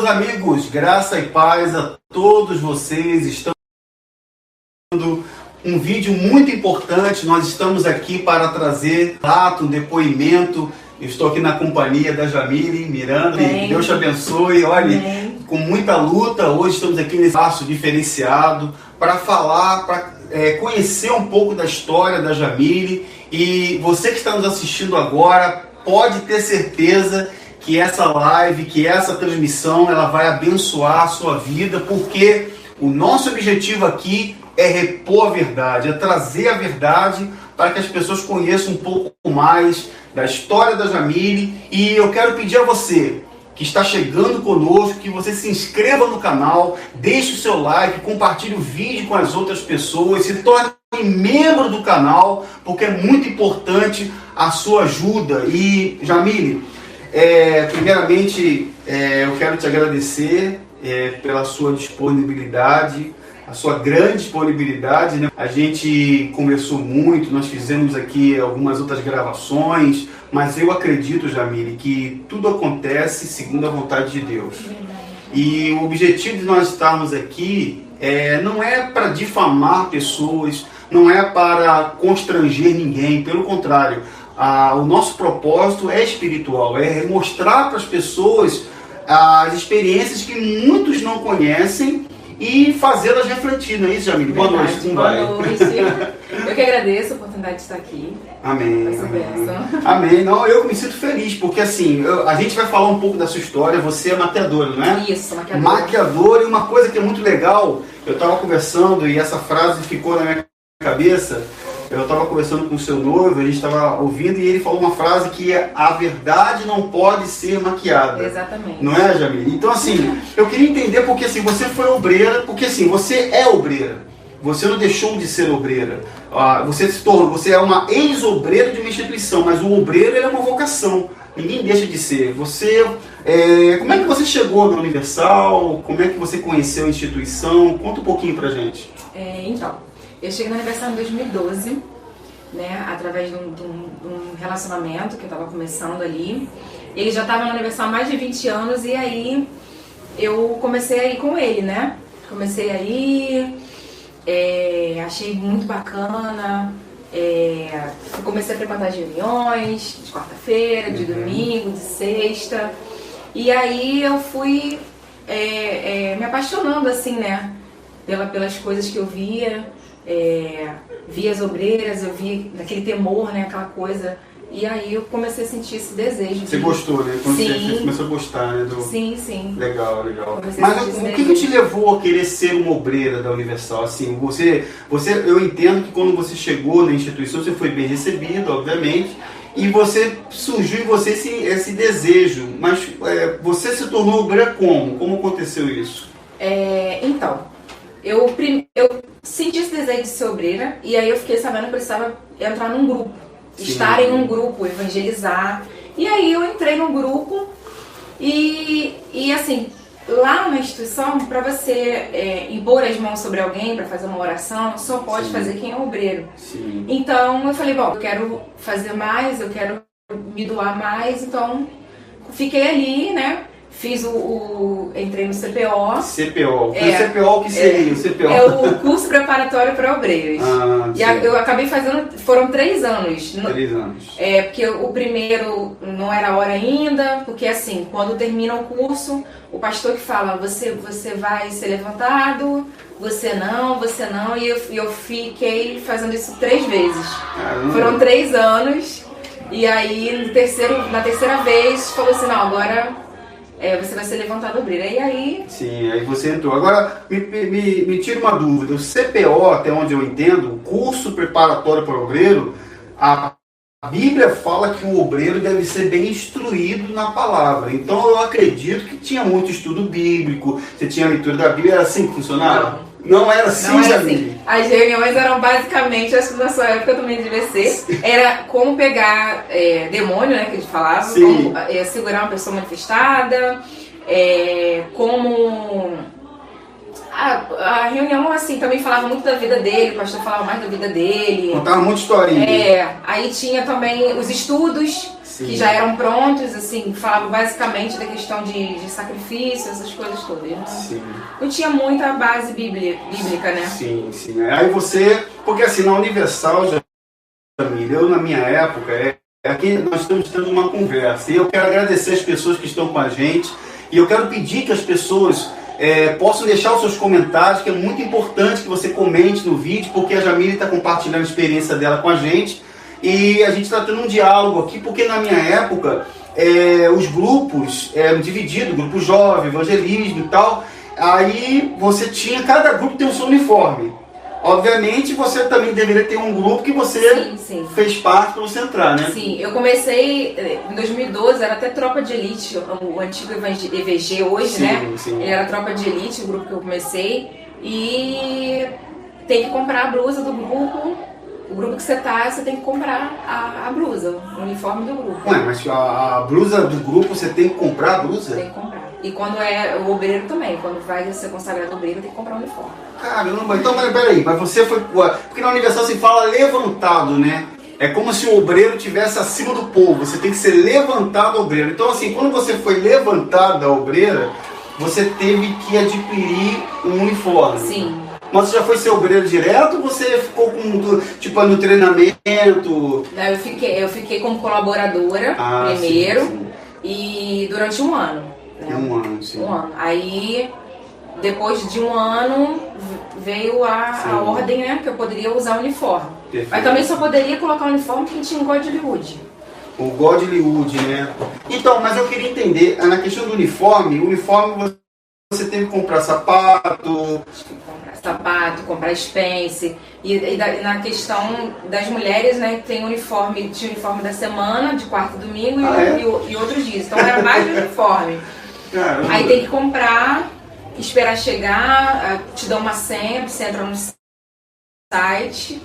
amigos, graça e paz a todos vocês. Estamos um vídeo muito importante. Nós estamos aqui para trazer um depoimento. Eu estou aqui na companhia da Jamile Miranda. Bem, Deus te abençoe. Olha, com muita luta, hoje estamos aqui nesse espaço diferenciado para falar, para conhecer um pouco da história da Jamile. E você que está nos assistindo agora, pode ter certeza que essa live, que essa transmissão, ela vai abençoar a sua vida, porque o nosso objetivo aqui é repor a verdade, é trazer a verdade para que as pessoas conheçam um pouco mais da história da Jamile. E eu quero pedir a você que está chegando conosco, que você se inscreva no canal, deixe o seu like, compartilhe o vídeo com as outras pessoas, se torne membro do canal, porque é muito importante a sua ajuda. E Jamile, primeiramente eu quero te agradecer pela sua disponibilidade, a sua grande disponibilidade, né? A gente conversou muito, nós fizemos aqui algumas outras gravações, mas eu acredito, Jamile, que tudo acontece segundo a vontade de Deus. E o objetivo de nós estarmos aqui não é para difamar pessoas, não é para constranger ninguém, pelo contrário. O nosso propósito é espiritual, é mostrar para as pessoas as experiências que muitos não conhecem e fazê-las refletir, não é isso, Jamile? Boa noite, como vai? Boa noite. Eu que agradeço a oportunidade de estar aqui. Amém. Amém. Amém. Não, eu me sinto feliz, porque assim, a gente vai falar um pouco da sua história. Você é maquiadora, não é? Isso, maquiadora. Maquiadora, e uma coisa que é muito legal, eu estava conversando e essa frase ficou na minha cabeça. Eu estava conversando com o seu noivo, a gente estava ouvindo, e ele falou uma frase que é: a verdade não pode ser maquiada. Exatamente. Não é, Jamile? Então, assim, eu queria entender, porque assim, você foi obreira, porque assim, você é obreira. Você não deixou de ser obreira. Você é uma ex-obreira de uma instituição, mas o obreiro é uma vocação. Ninguém deixa de ser. Como é que você chegou na Universal? Como é que você conheceu a instituição? Conta um pouquinho pra gente. Então, eu cheguei na Universal em 2012, né, através de um relacionamento que eu estava começando ali. Ele já estava na Universal há mais de 20 anos, e aí eu comecei a ir com ele, né? Comecei a ir, achei muito bacana, comecei a frequentar as reuniões de quarta-feira, de domingo, de sexta. E aí eu fui me apaixonando, assim, né, pelas coisas que eu via. Vi as obreiras, eu vi aquele temor, né, aquela coisa, e aí eu comecei a sentir esse desejo. Você gostou, né? Quando sim. Você começou a gostar, né? Sim. Legal. Mas o que te levou a querer ser uma obreira da Universal? Assim, eu entendo que quando você chegou na instituição, você foi bem recebido, obviamente, e surgiu em você esse desejo, mas você se tornou obreira como? Como aconteceu isso? Então, eu senti esse desejo de ser obreira, e aí eu fiquei sabendo que eu precisava entrar num grupo, estar em um grupo, evangelizar. E aí eu entrei num grupo e assim, lá na instituição, para você impor as mãos sobre alguém para fazer uma oração, só pode fazer quem é obreiro. Sim. Então eu falei, bom, eu quero fazer mais, eu quero me doar mais, então fiquei ali, né? Entrei no CPO. CPO. O CPO, o que seria o CPO? É o curso preparatório para obreiros. E eu acabei fazendo, foram 3 anos. 3 anos. Porque o primeiro não era a hora ainda, porque assim, quando termina o curso, o pastor que fala, você vai ser levantado, você não, e eu fiquei fazendo isso 3 vezes. Caramba. Foram 3 anos, e aí na terceira vez falou assim, não, agora você vai ser levantado obreira. E aí... Sim, aí você entrou. Agora, me tira uma dúvida. O CPO, até onde eu entendo, o curso preparatório para o obreiro, a Bíblia fala que o obreiro deve ser bem instruído na palavra. Então eu acredito que tinha muito estudo bíblico, você tinha leitura da Bíblia. Era assim que funcionava? Não era assim, não era assim. As reuniões eram basicamente, acho que na sua época também devia ser, era como pegar demônio, né, que a gente falava, como segurar uma pessoa manifestada, como A reunião, assim, também falava muito da vida dele, o pastor falava mais da vida dele. Contava muita historinha. Aí tinha também os estudos, sim, que já eram prontos, assim, falavam basicamente da questão de sacrifício, essas coisas todas. Né? Sim. Não tinha muita base bíblica, né? Sim, sim. Aí você, porque assim, na Universal, Jamília, eu na minha época, aqui nós estamos tendo uma conversa, e eu quero agradecer as pessoas que estão com a gente, e eu quero pedir que as pessoas possam deixar os seus comentários, que é muito importante que você comente no vídeo, porque a Jamília está compartilhando a experiência dela com a gente, e a gente está tendo um diálogo aqui, porque na minha época, os grupos eram divididos, grupo jovem, evangelismo e tal, aí você tinha, cada grupo tem o seu uniforme. Obviamente, você também deveria ter um grupo que você fez parte para você entrar, né? Sim, eu comecei em 2012, era até Tropa de Elite, o antigo EVG hoje, sim, né? Sim. Ele era Tropa de Elite, o grupo que eu comecei. E tem que comprar a blusa do grupo. O grupo que você tá, você tem que comprar a blusa, o uniforme do grupo. Ué, mas a blusa do grupo, você tem que comprar a blusa? Tem que comprar. E quando é o obreiro também, quando vai ser consagrado obreiro, tem que comprar o uniforme. Caramba, então peraí, mas você foi... Porque na Universal se fala levantado, né? É como se o obreiro estivesse acima do povo, você tem que ser levantado obreiro. Então assim, quando você foi levantado da obreira, você teve que adquirir um uniforme. Sim. Mas você já foi ser obreiro direto ou você ficou com, tipo, no treinamento? Não, eu fiquei como colaboradora primeiro, sim, sim. E durante um ano. Né? Um ano, sim. Um ano. Aí, depois de um ano, veio a ordem, né, que eu poderia usar o uniforme. Perfeito. Mas também só poderia colocar o uniforme quem tinha um Godlywood. O Godlywood, né? Então, mas eu queria entender, na questão do uniforme, o uniforme você teve que comprar sapato... comprar Spence, e na questão das mulheres, né, tem uniforme, tinha uniforme da semana, de quarta e domingo, e outros dias, então era mais de uniforme. Caramba. Aí tem que comprar, esperar chegar, te dão uma senha, você entra no site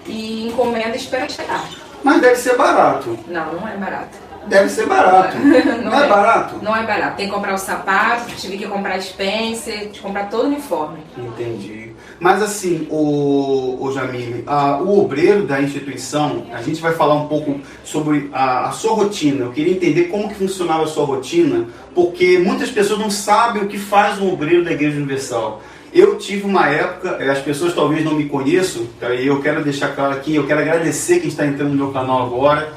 e encomenda e espera chegar. Mas deve ser barato. Não é barato. Deve ser barato. Não é barato? Não é barato. Tem que comprar o sapato, tive que comprar Spencer, comprar todo o uniforme. Entendi. Mas assim, o Jamília, o obreiro da instituição, a gente vai falar um pouco sobre a sua rotina. Eu queria entender como que funcionava a sua rotina, porque muitas pessoas não sabem o que faz um obreiro da Igreja Universal. Eu tive uma época, as pessoas talvez não me conheçam, tá? E eu quero deixar claro aqui, eu quero agradecer quem está entrando no meu canal agora.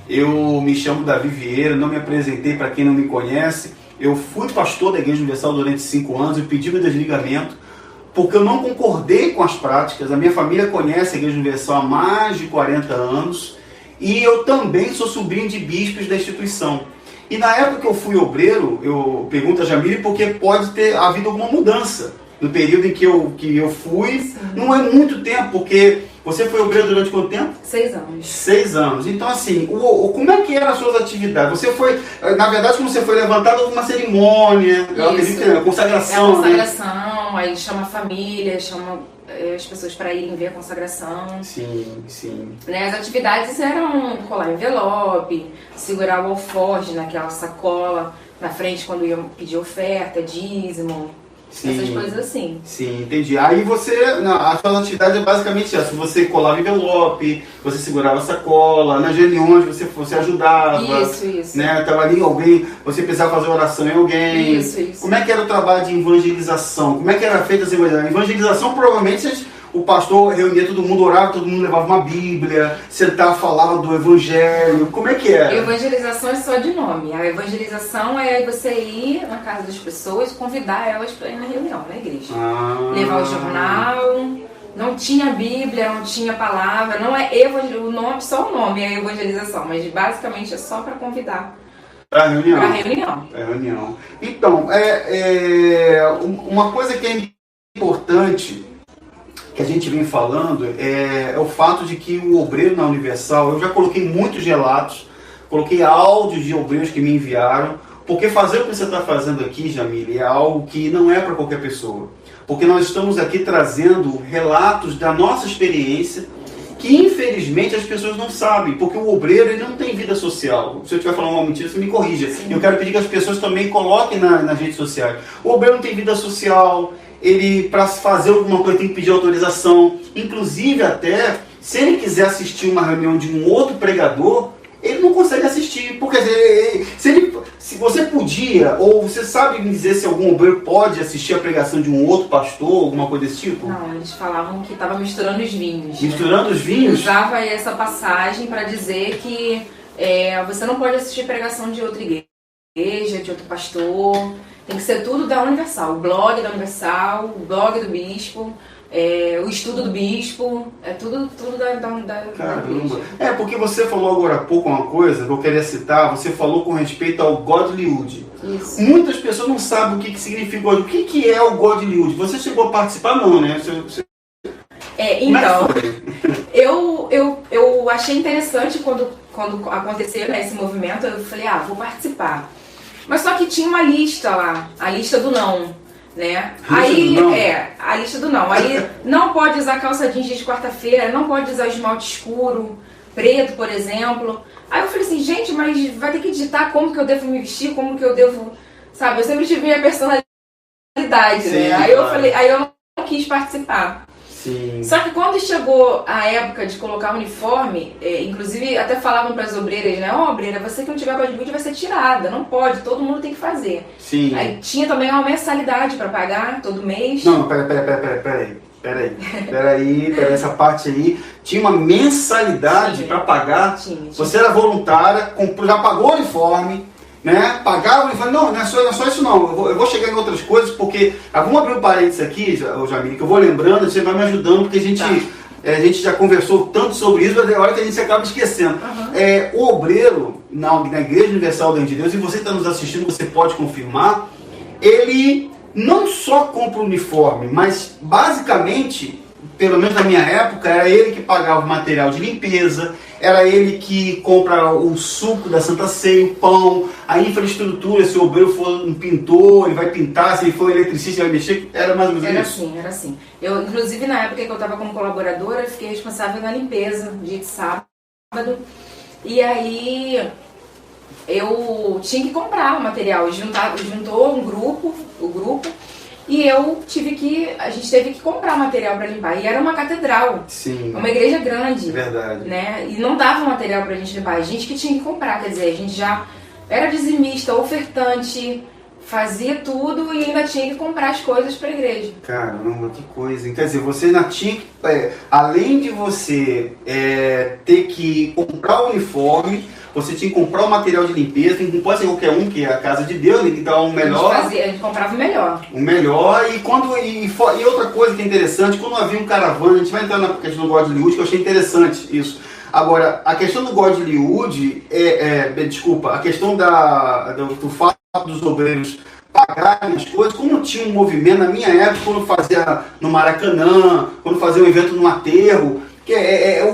Eu me chamo Davi Vieira, não me apresentei para quem não me conhece. Eu fui pastor da Igreja Universal durante 5 anos, eu pedi meu desligamento, porque eu não concordei com as práticas. A minha família conhece a Igreja Universal há mais de 40 anos, e eu também sou sobrinho de bispos da instituição. E na época que eu fui obreiro, eu pergunto a Jamília porque pode ter havido alguma mudança. No período em que eu fui, sim, não é muito tempo, porque você foi obreiro durante quanto tempo? 6 anos. 6 anos. Então, assim, como é que eram as suas atividades? Você foi, na verdade, quando você foi levantado, houve uma cerimônia, consagração. É a consagração, né? Aí chama a família, chama as pessoas para irem ver a consagração. Sim, sim. Né? As atividades eram colar envelope, segurar o alforje naquela sacola na frente quando iam pedir oferta, dízimo. Sim, essas coisas assim. Sim, entendi. Aí você, a sua atividade é basicamente essa. Você colava envelope, você segurava a sacola, nas reuniões você ajudava. Isso. Né? Tava ali alguém, você precisava fazer oração em alguém. Isso. Como é que era o trabalho de evangelização? Como é que era feita essa evangelização? Evangelização, provavelmente, o pastor reunia todo mundo, orava, todo mundo levava uma Bíblia, sentava, falava do Evangelho. Como é que era? Evangelização é só de nome. A evangelização é você ir na casa das pessoas, convidar elas para ir na reunião, na igreja. Levar o jornal, não tinha Bíblia, não tinha palavra, não é o nome, só o nome é evangelização, mas basicamente é só para convidar. Para reunião. Para reunião. Então, uma coisa que é importante, que a gente vem falando, é o fato de que o obreiro na Universal, eu já coloquei muitos relatos, coloquei áudios de obreiros que me enviaram, porque fazer o que você está fazendo aqui, Jamília, é algo que não é para qualquer pessoa. Porque nós estamos aqui trazendo relatos da nossa experiência, que infelizmente as pessoas não sabem, porque o obreiro ele não tem vida social. Se eu estiver falando uma mentira, você me corrija. Sim. Eu quero pedir que as pessoas também coloquem nas redes sociais. O obreiro não tem vida social, ele para fazer alguma coisa tem que pedir autorização. Inclusive até, se ele quiser assistir uma reunião de um outro pregador, ele não consegue assistir. Porque se você podia, ou você sabe me dizer se algum obreiro pode assistir a pregação de um outro pastor, alguma coisa desse tipo? Não, eles falavam que estava misturando os vinhos. Misturando os vinhos? Usava essa passagem para dizer que você não pode assistir pregação de outra igreja, de outro pastor. Tem que ser tudo da Universal. O blog da Universal, o blog do bispo, o estudo do bispo, tudo da Caramba. Porque você falou agora há pouco uma coisa que eu queria citar, você falou com respeito ao Godlywood. Isso. Muitas pessoas não sabem o que significa o Godlywood. O que é o Godlywood? Você chegou a participar não, né? Então, eu achei interessante quando aconteceu esse movimento, eu falei, vou participar. Mas só que tinha uma lista lá, a lista do não, né? A lista do não. Aí não pode usar calça jeans de quarta-feira, não pode usar esmalte escuro, preto, por exemplo. Aí eu falei assim, gente, mas vai ter que digitar como que eu devo me vestir, como que eu devo, sabe? Eu sempre tive minha personalidade, né? Aí eu não quis participar. Sim. Só que quando chegou a época de colocar o uniforme, inclusive até falavam para as obreiras, né? Obreira, você que não tiver Godlywood vai ser tirada, não pode, todo mundo tem que fazer. Sim. Aí tinha também uma mensalidade para pagar todo mês. Não, peraí, essa parte aí. Tinha uma mensalidade para pagar. Tinha. Você era voluntária, já pagou o uniforme, né? Pagava e falou, não é só isso não, eu vou chegar em outras coisas, porque, vamos abrir um parênteses aqui, Jamile, que eu vou lembrando, você vai me ajudando, porque a gente já conversou tanto sobre isso, mas é hora que a gente acaba esquecendo. Uhum. O obreiro, na Igreja Universal do Reino de Deus, e você que está nos assistindo, você pode confirmar, ele não só compra o uniforme, mas basicamente, pelo menos na minha época, era ele que pagava o material de limpeza, era ele que compra o suco da Santa Ceia, o pão, a infraestrutura, se o obreiro for um pintor, ele vai pintar, se ele for eletricista, ele vai mexer, era mais ou menos isso? Era assim. Eu, inclusive, na época que eu estava como colaboradora, eu fiquei responsável na limpeza, dia de sábado, e aí eu tinha que comprar o material, juntou o grupo, e a gente teve que comprar material para limpar. E era uma catedral, Sim. Uma igreja grande. Verdade. Né? E não dava material pra gente limpar, a gente que tinha que comprar, quer dizer, a gente já era dizimista, ofertante, fazia tudo e ainda tinha que comprar as coisas pra igreja. Caramba, que coisa. Quer dizer, você ainda tinha que, além de você ter que comprar o uniforme, você tinha que comprar o material de limpeza, não pode ser qualquer um, que é a casa de Deus, tem que dar um melhor. A gente comprava o melhor. O melhor, e outra coisa que é interessante, quando havia um caravana, a gente vai entrar na questão do Godlywood, que eu achei interessante isso. Agora, a questão do Godlywood, a questão do fato dos obreiros pagarem as coisas, como tinha um movimento na minha época, quando fazia no Maracanã, quando fazia um evento no aterro, que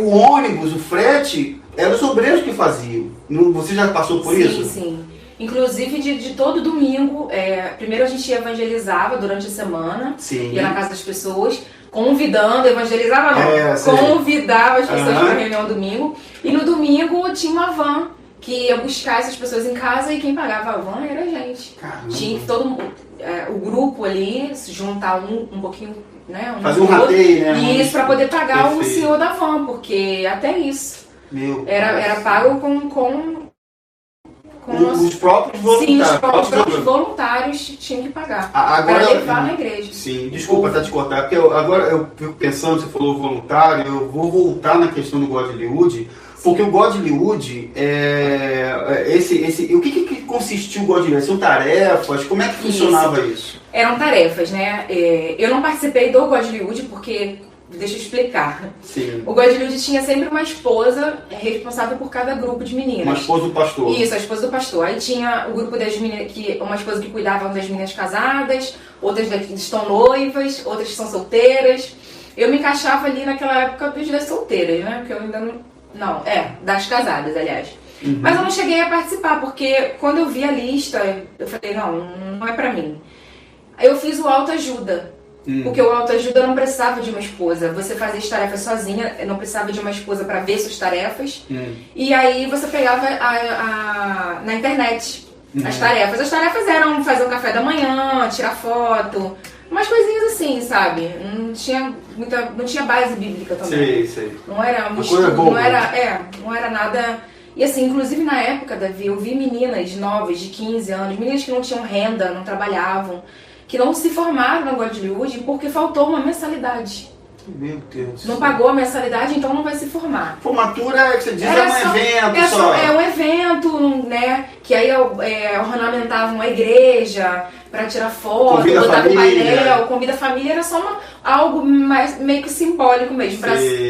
o ônibus, o frete, eram os obreiros que faziam. Você já passou por isso? Sim. Inclusive de todo domingo, primeiro a gente evangelizava durante a semana, Sim. Ia na casa das pessoas, convidando, evangelizava não, convidava as pessoas para a reunião domingo, e no domingo tinha uma van que ia buscar essas pessoas em casa e quem pagava a van era a gente. Caramba. Tinha que todo o grupo ali se juntar um pouquinho, né? Fazer um rateio, né? Isso, para poder pagar Perfeito. o senhor da van, porque até isso era pago com os próprios voluntários. Sim, os próprios voluntários tinham que pagar agora, para levar na igreja. Sim, desculpa até te cortar, porque agora eu fico pensando, você falou voluntário, eu vou voltar na questão do Godlywood, porque o Godlywood, o que consistiu o Godlywood? São tarefas? Como é que funcionava isso? Eram tarefas, né? Eu não participei do Godlywood porque... Deixa eu explicar. Sim. O Godlywood tinha sempre uma esposa responsável por cada grupo de meninas. Uma esposa do pastor. Isso, a esposa do pastor. Aí tinha o grupo das meninas, uma esposa que cuidava das meninas casadas, outras que estão noivas, outras que são solteiras. Eu me encaixava ali naquela época das solteiras, né? Porque eu ainda não... das casadas, aliás. Uhum. Mas eu não cheguei a participar, porque quando eu vi a lista, eu falei, não é pra mim. Aí eu fiz o autoajuda. Porque o autoajuda não precisava de uma esposa. Você fazia as tarefas sozinha, não precisava de uma esposa para ver suas tarefas. E aí você pegava na internet as tarefas. As tarefas eram fazer um café da manhã, tirar foto, Umas coisinhas assim, sabe? Não tinha base bíblica também. Sei. Não era um coisa boa. não era nada. E assim, inclusive na época, Davi, eu vi meninas novas de 15 anos, meninas que não tinham renda, não trabalhavam, que não se formaram na Godlywood porque faltou uma mensalidade. Meu Deus. Não pagou a mensalidade, então não vai se formar. Formatura é que você diz, é um evento só. É um evento, né? Que aí ornamentava uma igreja para tirar foto, Convida botar a família. painel, convida a família, era só algo mais, meio que simbólico mesmo,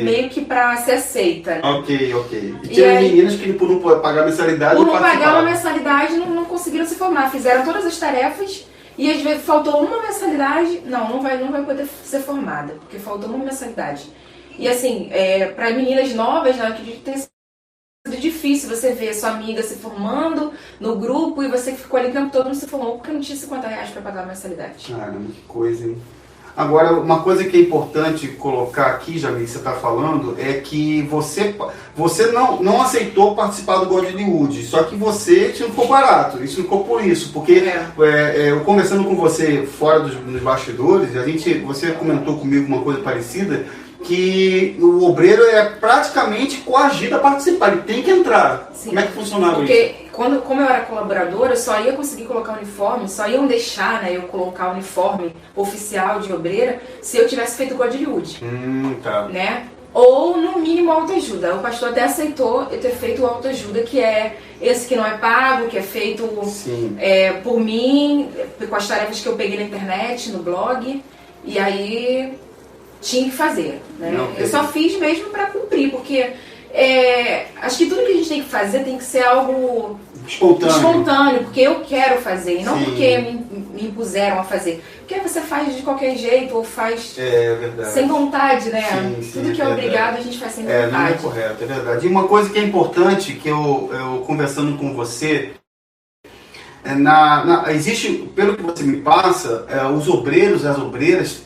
meio que para ser aceita. Ok. E tinha meninas que por não pagar mensalidade por não pagar uma mensalidade não conseguiram se formar. Fizeram todas as tarefas e às vezes faltou uma mensalidade, não vai poder ser formada, porque faltou uma mensalidade. E assim, para meninas novas, né, que tem sido difícil você ver sua amiga se formando no grupo e você que ficou ali o tempo todo não se formou porque não tinha R$50 para pagar a mensalidade. Caramba, que coisa, hein? Agora, uma coisa que é importante colocar aqui, Jamile, que você está falando, é que você não aceitou participar do Godlywood, só que isso não ficou barato, isso não ficou por isso, porque eu conversando com você fora dos bastidores, você comentou comigo uma coisa parecida, que o obreiro é praticamente coagido a participar, ele tem que entrar. Sim. Como é que funcionava isso? Porque como eu era colaboradora, eu só ia conseguir colocar uniforme, só iam deixar, né, eu colocar o uniforme oficial de obreira se eu tivesse feito Godlywood. Tá. Né? Ou, no mínimo, autoajuda. O pastor até aceitou eu ter feito o autoajuda, que é esse que não é pago, que é feito por mim, com as tarefas que eu peguei na internet, no blog, e aí tinha que fazer, né? Okay. Eu só fiz mesmo para cumprir, porque acho que tudo que a gente tem que fazer tem que ser algo espontâneo, porque eu quero fazer, e não porque me impuseram a fazer. Porque você faz de qualquer jeito, ou faz sem vontade, né? Tudo que é obrigado a gente faz sem vontade. Não é correto, é verdade. E uma coisa que é importante, que eu conversando com você, existe, pelo que você me passa, os obreiros, as obreiras,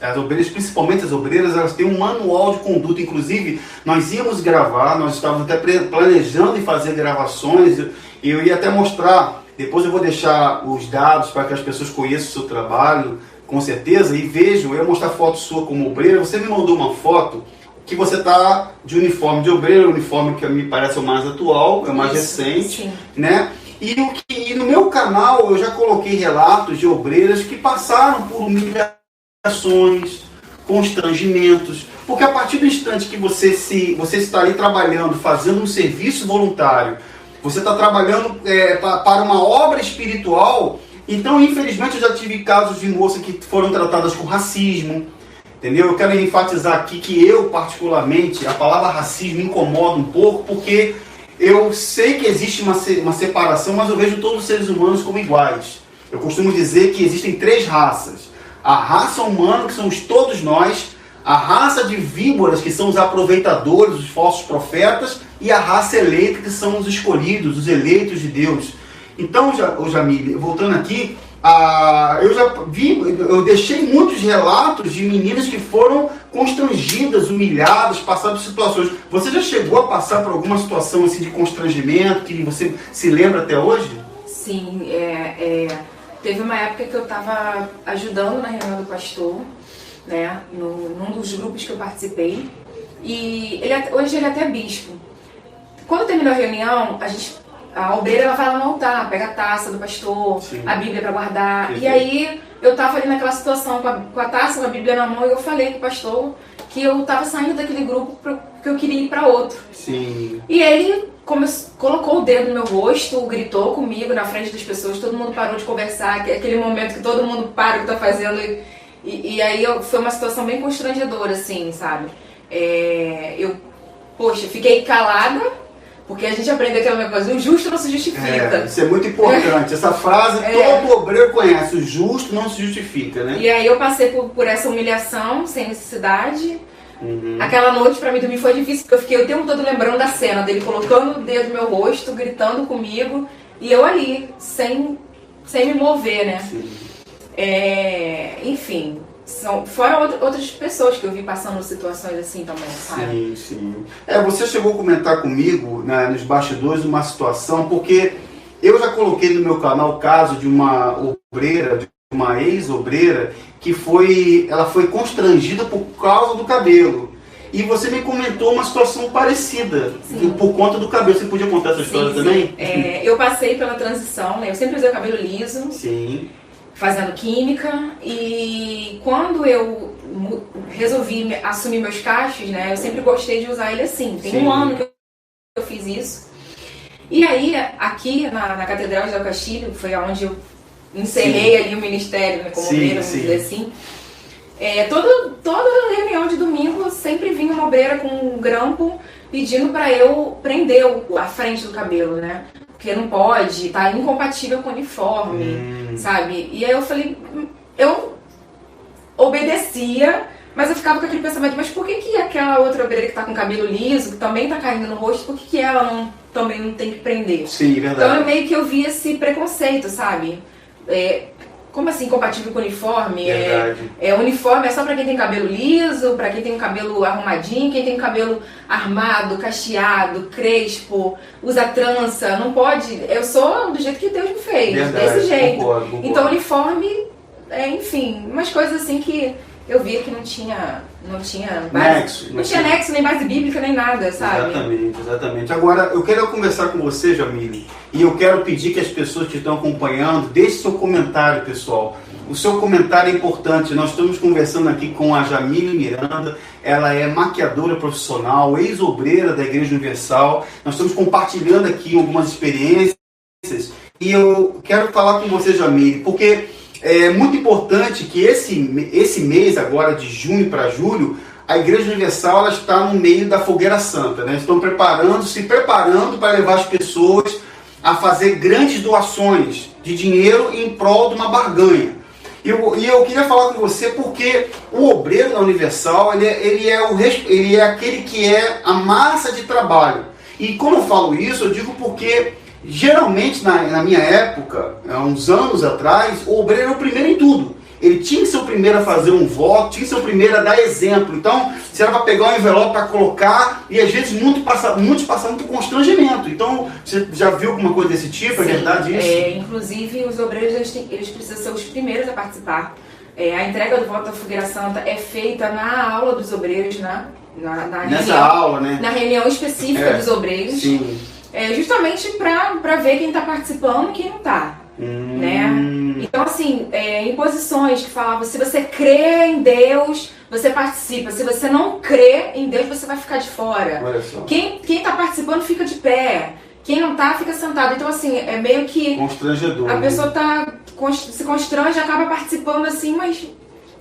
principalmente as obreiras, elas têm um manual de conduta. Inclusive, nós íamos gravar, nós estávamos até planejando em fazer gravações, e eu ia até mostrar, depois eu vou deixar os dados para que as pessoas conheçam o seu trabalho, com certeza, e vejam, eu ia mostrar foto sua como obreira. Você me mandou uma foto que você está de uniforme de obreira, o uniforme que me parece o mais atual, é o mais recente, né? E no meu canal eu já coloquei relatos de obreiras que passaram por humilhações, constrangimentos, porque a partir do instante que você está ali trabalhando, fazendo um serviço voluntário, você está trabalhando para uma obra espiritual. Então, infelizmente, eu já tive casos de moças que foram tratadas com racismo, entendeu? Eu quero enfatizar aqui que eu, particularmente, a palavra racismo me incomoda um pouco, porque eu sei que existe uma separação, mas eu vejo todos os seres humanos como iguais. Eu costumo dizer que existem 3 raças. A raça humana, que somos todos nós, a raça de víboras, que são os aproveitadores, os falsos profetas, e a raça eleita, que são os escolhidos, os eleitos de Deus. Então, Jamile, voltando aqui, eu deixei muitos relatos de meninas que foram constrangidas, humilhadas, passaram por situações. Você já chegou a passar por alguma situação assim de constrangimento que você se lembra até hoje? Sim, teve uma época que eu estava ajudando na reunião do pastor, né, num dos grupos que eu participei, e hoje ele é até bispo. Quando terminou a reunião, a obreira ela vai lá no altar, pega a taça do pastor, a Bíblia para guardar. Perfeito. E aí eu tava ali naquela situação com a taça, com a Bíblia na mão, e eu falei pro pastor que eu tava saindo daquele grupo que eu queria ir para outro. Sim. E ele colocou o dedo no meu rosto, gritou comigo na frente das pessoas, todo mundo parou de conversar, aquele momento que todo mundo para o que tá fazendo. E aí foi uma situação bem constrangedora, assim, sabe? Fiquei calada. Porque a gente aprende aquela coisa, o justo não se justifica. Isso é muito importante. Essa frase todo obreiro conhece, o justo não se justifica, né? E aí eu passei por essa humilhação, sem necessidade. Aquela noite pra mim dormir foi difícil, porque eu fiquei o tempo todo lembrando da cena dele colocando o dedo no meu rosto, gritando comigo, e eu ali, sem me mover, né? Enfim... Fora outras pessoas que eu vi passando situações assim também, sabe? Sim. Você chegou a comentar comigo, né, nos bastidores, uma situação, porque eu já coloquei no meu canal o caso de uma obreira, de uma ex-obreira que ela foi constrangida por causa do cabelo. E você me comentou uma situação parecida, por conta do cabelo. Você podia contar essa história também? Eu passei pela transição, né? Eu sempre usei o cabelo liso, fazendo química, e quando eu resolvi assumir meus cachos, né? Eu sempre gostei de usar ele assim. Tem um ano que eu fiz isso. E aí, aqui na Catedral de Del Castilho, foi onde eu encerrei ali o ministério, né, como obreira, vamos dizer assim. Toda reunião de domingo sempre vinha uma obreira com um grampo pedindo para eu prender a frente do cabelo, né? Porque não pode, tá incompatível com o uniforme, sabe? E aí eu falei, eu obedecia, mas eu ficava com aquele pensamento, mas por que aquela outra obreira que tá com cabelo liso, que também tá caindo no rosto, por que ela também não tem que prender? Sim, verdade. Então meio que eu vi esse preconceito, sabe? Como assim compatível com o uniforme? Uniforme é só pra quem tem cabelo liso, pra quem tem um cabelo arrumadinho, quem tem cabelo armado, cacheado, crespo, usa trança, não pode. Eu sou do jeito que Deus me fez, desse jeito. Concordo. Então uniforme, enfim, umas coisas assim que eu via que não tinha base, não tinha nexo, nem base bíblica, nem nada, sabe? Exatamente. Agora, eu quero conversar com você, Jamile, e eu quero pedir que as pessoas que estão acompanhando, deixem seu comentário, pessoal. O seu comentário é importante. Nós estamos conversando aqui com a Jamile Miranda, ela é maquiadora profissional, ex-obreira da Igreja Universal. Nós estamos compartilhando aqui algumas experiências, e eu quero falar com você, Jamile, porque é muito importante que esse mês agora, de junho para julho, a Igreja Universal ela está no meio da Fogueira Santa, né? Estão se preparando para levar as pessoas a fazer grandes doações de dinheiro em prol de uma barganha. E eu queria falar com você porque o obreiro da Universal ele é aquele que é a massa de trabalho. E como eu falo isso, eu digo porque geralmente, na minha época, há uns anos atrás, o obreiro era o primeiro em tudo. Ele tinha que ser o primeiro a fazer um voto, tinha que ser o primeiro a dar exemplo. Então, você era para pegar um envelope para colocar, e às vezes muitos passavam por constrangimento. Então, você já viu alguma coisa desse tipo? É verdade isso? Inclusive, os obreiros eles precisam ser os primeiros a participar. A entrega do voto da Fogueira Santa é feita na aula dos obreiros, na reunião específica dos obreiros. Sim. Justamente para ver quem está participando e quem não está, né? Então, assim, em posições que falavam, se você crê em Deus, você participa. Se você não crê em Deus, você vai ficar de fora. Olha só. Quem está participando fica de pé. Quem não está, fica sentado. Então, assim, é meio que constrangedor. A pessoa se constrange, acaba participando assim, mas,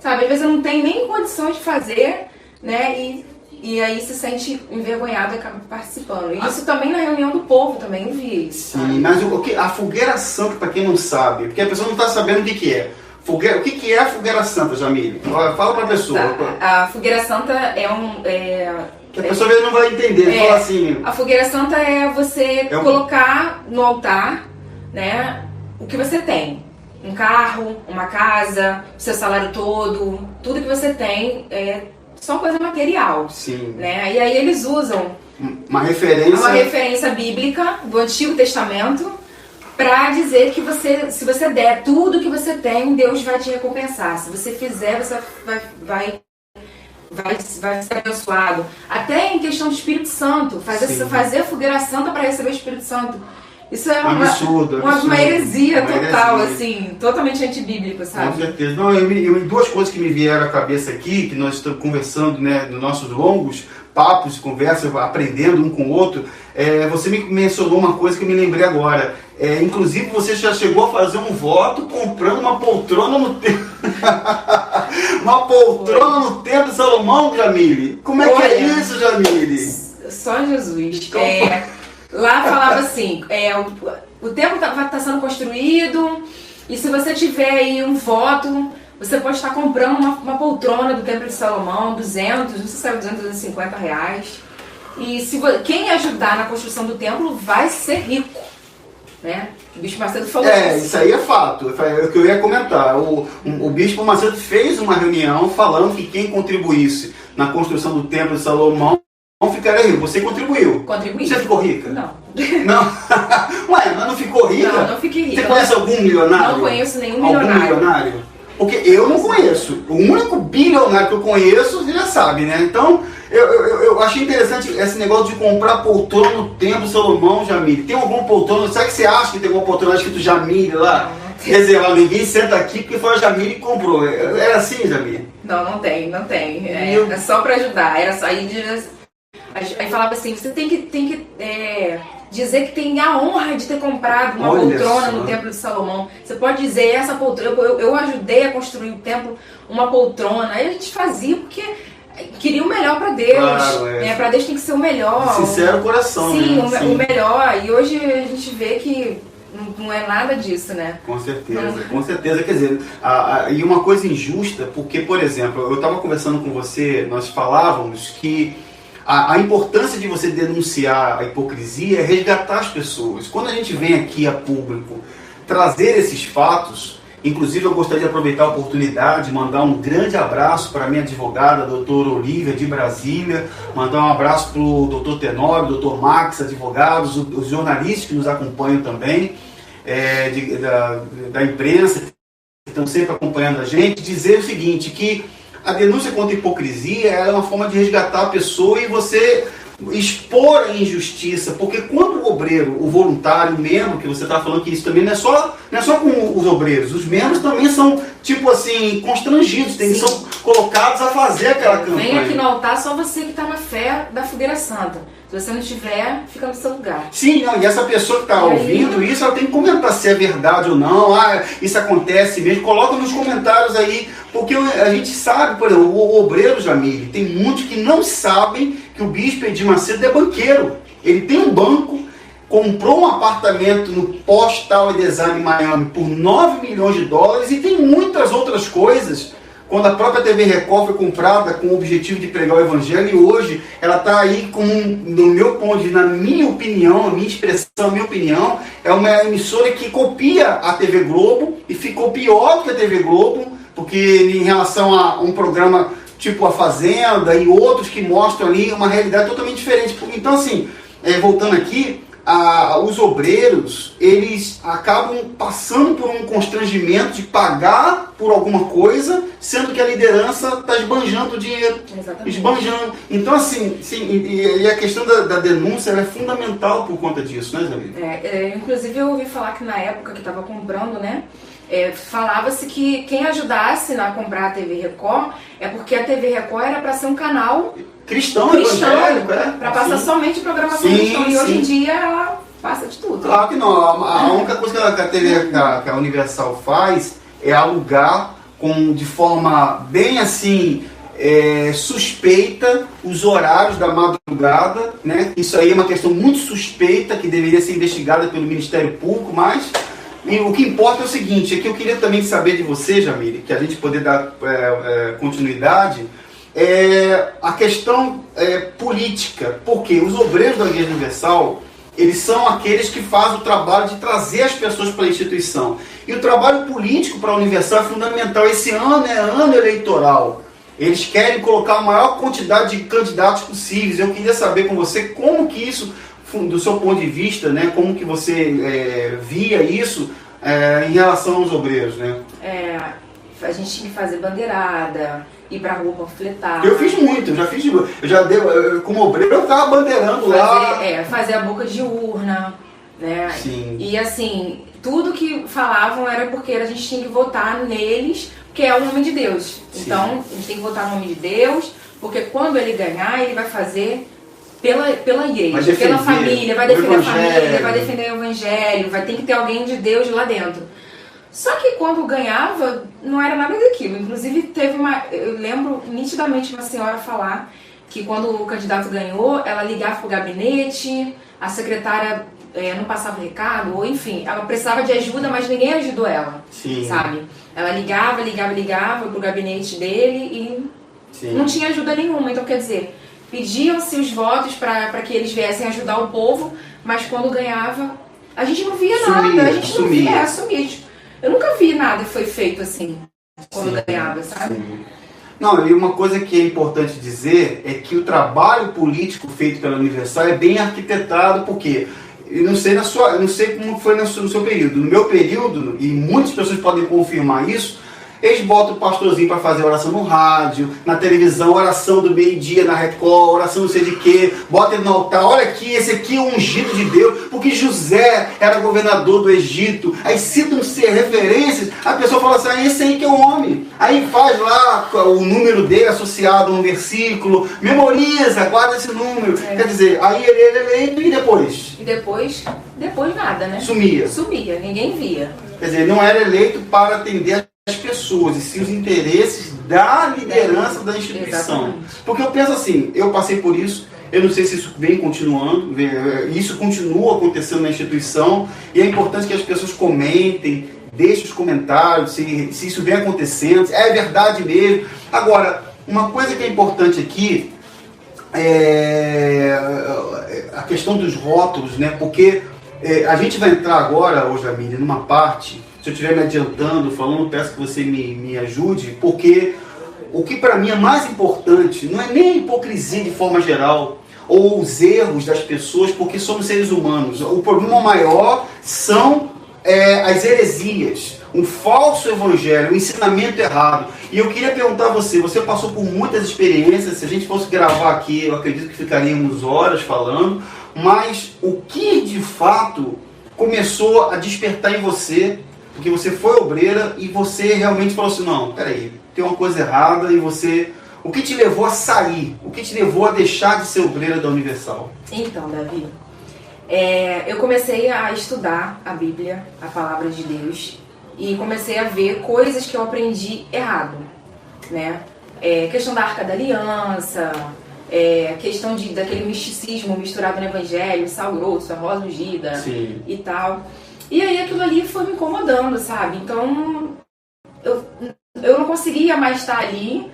sabe, às vezes não tem nem condições de fazer, né? E aí se sente envergonhado e acaba participando. E isso também na reunião do povo, também eu vi isso. Sim, mas a Fogueira Santa, para quem não sabe, porque a pessoa não está sabendo o que é. O que é a Fogueira Santa, Jamile? Fala para a pessoa. A Fogueira Santa que a pessoa não vai entender, fala assim. A Fogueira Santa é você colocar no altar, né, o que você tem. Um carro, uma casa, o seu salário todo, tudo que você tem só coisa material. Sim. Né? E aí eles usam uma referência bíblica do Antigo Testamento para dizer que se você der tudo que você tem, Deus vai te recompensar. Se você fizer, você vai ser abençoado. Até em questão do Espírito Santo, fazer a Fogueira Santa para receber o Espírito Santo. Isso é uma heresia total, assim, totalmente antibíblico, sabe? Com certeza. Não, duas coisas que me vieram à cabeça aqui, que nós estamos conversando, né, nos nossos longos papos, conversas, aprendendo um com o outro. Você me mencionou uma coisa que eu me lembrei agora. Inclusive, você já chegou a fazer um voto comprando uma poltrona no templo. Uma poltrona no templo de Salomão, Jamile. Como é que é isso, Jamile? Só Jesus. Lá falava assim, o templo está sendo construído, e se você tiver aí um voto, você pode estar comprando uma poltrona do templo de Salomão, 200, não sei se era 250 reais. E quem ajudar na construção do templo vai ser rico, né? O Bispo Macedo falou isso. Isso aí é fato, é o que eu ia comentar. O Bispo Macedo fez uma reunião falando que quem contribuísse na construção do templo de Salomão não ficaria rico. Você contribuiu. Contribuí. Você ficou rica? Não. Não? Ué, mas não ficou rica? Não fiquei rica. conhece algum milionário? Não conheço nenhum Algum milionário. milionário? Porque eu não conheço. O único bilionário que eu conheço, você já sabe, né? Então, eu achei interessante esse negócio de comprar poltrona no Templo Salomão, Jamile. Tem alguma poltrona? Será que você acha que tem alguma poltrona escrito Jamile lá? Reservado, ninguém senta aqui porque foi a Jamile que comprou. Era assim, Jamile? Não tem. É só pra ajudar. Era só aí falava assim, você tem que dizer que tem a honra de ter comprado uma poltrona no Templo de Salomão. Você pode dizer, essa poltrona, eu ajudei a construir o templo, uma poltrona. Aí a gente fazia porque queria o melhor para Deus. Claro, para Deus tem que ser o melhor. Sincero coração. Sim, né? O melhor. E hoje a gente vê que não é nada disso, né? Com certeza. Quer dizer, e uma coisa injusta, porque, por exemplo, eu estava conversando com você, nós falávamos que a importância de você denunciar a hipocrisia é resgatar as pessoas. Quando a gente vem aqui a público trazer esses fatos, inclusive eu gostaria de aproveitar a oportunidade de mandar um grande abraço para a minha advogada, a doutora Olívia, de Brasília, mandar um abraço para o doutor Tenório, doutor Max, advogados, os jornalistas que nos acompanham também, da imprensa, que estão sempre acompanhando a gente, dizer o seguinte, que a denúncia contra a hipocrisia é uma forma de resgatar a pessoa e você expor a injustiça, porque quando o obreiro, o voluntário, o membro, que você está falando que isso também não é só com os obreiros, os membros também são, tipo assim, constrangidos, são colocados a fazer aquela campanha. Vem aqui no altar só você que está na fé da Fogueira Santa. Se você não estiver, fica no seu lugar. Sim, e essa pessoa que está ouvindo isso, ela tem que comentar se é verdade ou não. Isso acontece mesmo. Coloca nos comentários aí, porque a gente sabe, por exemplo, o obreiro, Jamile, tem muitos que não sabem que o bispo Edir Macedo é banqueiro. Ele tem um banco, comprou um apartamento no Postal e Design em Miami por 9 milhões de dólares e tem muitas outras coisas. Quando a própria TV Record foi comprada com o objetivo de pregar o Evangelho, e hoje ela está aí com, no meu ponto de vista, na minha opinião, a minha expressão, a minha opinião, é uma emissora que copia a TV Globo e ficou pior do que a TV Globo, porque em relação a um programa tipo A Fazenda e outros que mostram ali uma realidade totalmente diferente. Então assim, voltando aqui, os obreiros, eles acabam passando por um constrangimento de pagar por alguma coisa, sendo que a liderança está esbanjando dinheiro. Exatamente. Esbanjando. Então, assim, e a questão da denúncia ela é fundamental por conta disso, né, Jamile? Inclusive, eu ouvi falar que na época que estava comprando, né, falava-se que quem ajudasse a comprar a TV Record é porque a TV Record era para ser um canal cristão evangélico, para passar somente programação cristã. E hoje em dia ela passa de tudo. Claro que não. A única coisa que a Universal faz é alugar de forma bem assim suspeita os horários da madrugada, né? Isso aí é uma questão muito suspeita que deveria ser investigada pelo Ministério Público, mas o que importa é o seguinte, é que eu queria também saber de você, Jamile, que a gente poder dar continuidade, a questão política, porque os obreiros da Igreja Universal, eles são aqueles que fazem o trabalho de trazer as pessoas para a instituição. E o trabalho político para a Universal é fundamental. Esse ano é ano eleitoral. Eles querem colocar a maior quantidade de candidatos possíveis. Eu queria saber com você como que isso, do seu ponto de vista, né, como que você via isso em relação aos obreiros, né? A gente tinha que fazer bandeirada, ir pra rua panfletar. Eu fiz muito, como obreiro eu ficava bandeirando lá. Fazer a boca de urna, né? Sim. E assim, tudo que falavam era porque a gente tinha que votar neles, porque é o nome de Deus. Sim. Então, a gente tem que votar no nome de Deus, porque quando ele ganhar, ele vai fazer pela igreja, pela família, vai defender a família, vai defender o evangelho, vai ter que ter alguém de Deus lá dentro. Só que quando ganhava, não era nada daquilo. Inclusive, eu lembro nitidamente uma senhora falar que quando o candidato ganhou, ela ligava para o gabinete, a secretária não passava recado, ou enfim, ela precisava de ajuda, mas ninguém ajudou ela. Sim. Sabe? Ela ligava para o gabinete dele e não tinha ajuda nenhuma. Então, quer dizer, pediam-se os votos para que eles viessem ajudar o povo, mas quando ganhava, a gente não via nada. A gente não via, sumia. Eu nunca vi nada que foi feito assim, quando ganhava, sabe? Sim. Não, e uma coisa que é importante dizer é que o trabalho político feito pela Universal é bem arquitetado, porque eu não sei eu não sei como foi no seu período. No meu período, e muitas pessoas podem confirmar isso, eles botam o pastorzinho para fazer oração no rádio, na televisão, oração do meio-dia na Record, oração não sei de quê, bota ele no altar, olha aqui, esse aqui é o ungido de Deus, porque José era governador do Egito. Aí citam-se referências, a pessoa fala assim, ah, esse aí que é o homem. Aí faz lá o número dele associado a um versículo, memoriza, guarda esse número. Quer dizer, aí ele é eleito e depois? E depois nada, né? Sumia, ninguém via. Quer dizer, não era eleito para atender as pessoas, e sim os interesses da liderança da instituição. Exatamente. Porque eu penso assim, eu passei por isso, eu não sei se isso vem continuando, isso continua acontecendo na instituição, e é importante que as pessoas comentem, deixem os comentários, se isso vem acontecendo, se é verdade mesmo. Agora, uma coisa que é importante aqui é a questão dos rótulos, né? Porque a gente vai entrar agora, ô Jamile, numa parte. Se eu estiver me adiantando, falando, peço que você me ajude, porque o que para mim é mais importante não é nem a hipocrisia de forma geral, ou os erros das pessoas, porque somos seres humanos. O problema maior são as heresias, um falso evangelho, um ensinamento errado. E eu queria perguntar a você passou por muitas experiências, se a gente fosse gravar aqui, eu acredito que ficaríamos horas falando, mas o que de fato começou a despertar em você? Porque você foi obreira e você realmente falou assim, não, peraí, tem uma coisa errada, e você... O que te levou a sair? O que te levou a deixar de ser obreira da Universal? Então, Davi, eu comecei a estudar a Bíblia, a Palavra de Deus, e comecei a ver coisas que eu aprendi errado, né? Questão da Arca da Aliança, questão daquele misticismo misturado no Evangelho, sal grosso, a rosa ungida. Sim. E tal. E aí aquilo ali foi me incomodando, sabe? Então eu não conseguia mais estar ali,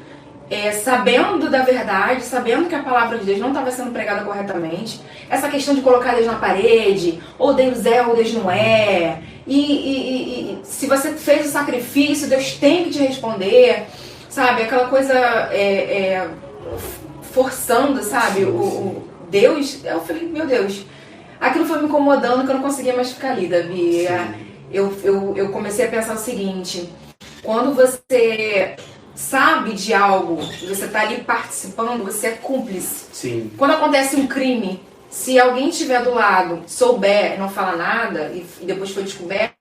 sabendo da verdade, sabendo que a palavra de Deus não estava sendo pregada corretamente. Essa questão de colocar Deus na parede, ou Deus é ou Deus não é. E se você fez o sacrifício, Deus tem que te responder, sabe? Aquela coisa forçando, sabe? O Deus, eu falei, meu Deus... Aquilo foi me incomodando, que eu não conseguia mais ficar ali, Davi. Eu comecei a pensar o seguinte, quando você sabe de algo, você está ali participando, você é cúmplice. Sim. Quando acontece um crime, se alguém estiver do lado, souber e não falar nada, e depois foi descoberto,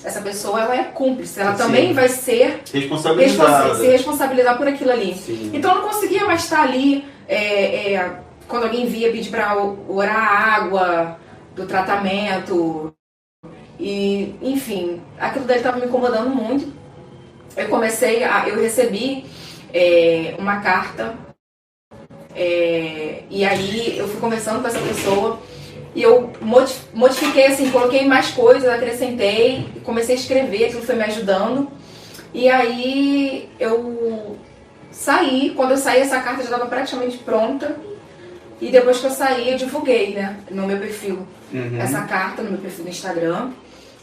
essa pessoa ela é cúmplice, ela também vai ser responsabilizar por aquilo ali. Sim. Então eu não conseguia mais estar ali... quando alguém via pedir para orar a água do tratamento, e enfim, aquilo daí estava me incomodando muito. Eu recebi uma carta, e aí eu fui conversando com essa pessoa, e eu modifiquei assim, coloquei mais coisas, acrescentei, comecei a escrever, aquilo foi me ajudando, e aí eu saí, quando eu saí essa carta já estava praticamente pronta. E depois que eu saí, eu divulguei, né, no meu perfil, essa carta no meu perfil do Instagram,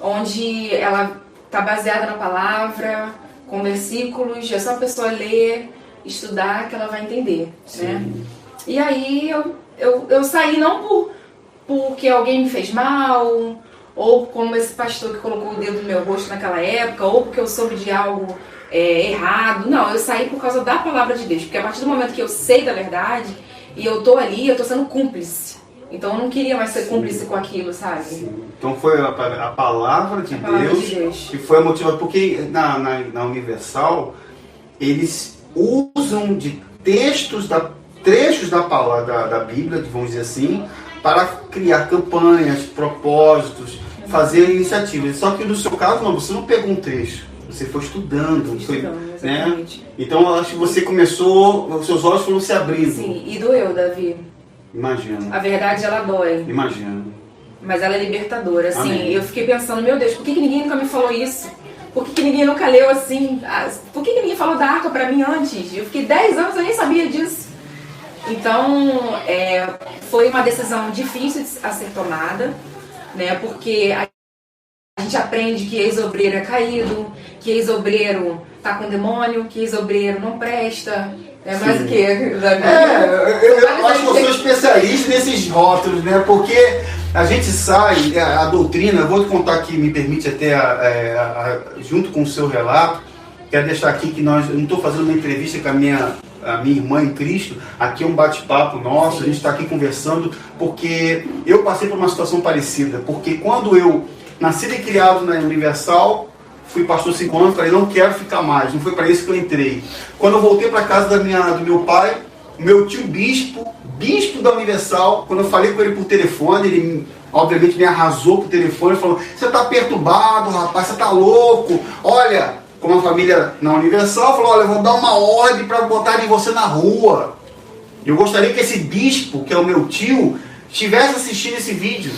onde ela tá baseada na palavra, com versículos, é só a pessoa ler, estudar, que ela vai entender, né? E aí eu saí não porque alguém me fez mal, ou como esse pastor que colocou o dedo no meu rosto naquela época, ou porque eu soube de algo errado. Não, eu saí por causa da palavra de Deus, porque a partir do momento que eu sei da verdade, e eu tô ali, eu tô sendo cúmplice. Então eu não queria mais ser cúmplice com aquilo, sabe? Sim. Então foi a palavra de Deus que foi a motivação. Porque na Universal, eles usam de trechos da palavra da Bíblia, vamos dizer assim, para criar campanhas, propósitos, fazer iniciativas. Só que no seu caso, não, você não pegou um trecho. Você foi estudando, né? Então eu acho que você começou, os seus olhos foram se abrindo. Sim, e doeu, Davi. Imagino. A verdade, ela dói. Imagino. Mas ela é libertadora, assim. Amém. Eu fiquei pensando, meu Deus, por que ninguém nunca me falou isso? Por que ninguém nunca leu assim? Por que ninguém falou da arca pra mim antes? Eu fiquei 10 anos e eu nem sabia disso. Então, foi uma decisão difícil a ser tomada, né? Porque a gente aprende que ex-obreiro é caído, que ex-obreiro tá com demônio, que ex-obreiro não presta. É mais o que? Eu acho que eu sou especialista nesses rótulos, né? Porque A gente sai, a doutrina, eu vou te contar aqui, me permite até, junto com o seu relato, quero deixar aqui que eu não estou fazendo uma entrevista com a minha irmã em Cristo, aqui é um bate-papo nosso, a gente está aqui conversando, porque eu passei por uma situação parecida, porque quando eu nasci e criado na Universal, fui pastor 5 anos, falei, não quero ficar mais, não foi para isso que eu entrei. Quando eu voltei para casa do meu pai, meu tio bispo da Universal, quando eu falei com ele por telefone, ele obviamente me arrasou por telefone, falou, você está perturbado, rapaz, você está louco, olha, como a família na Universal, falou, olha, eu vou dar uma ordem para botarem você na rua. Eu gostaria que esse bispo, que é o meu tio, estivesse assistindo esse vídeo.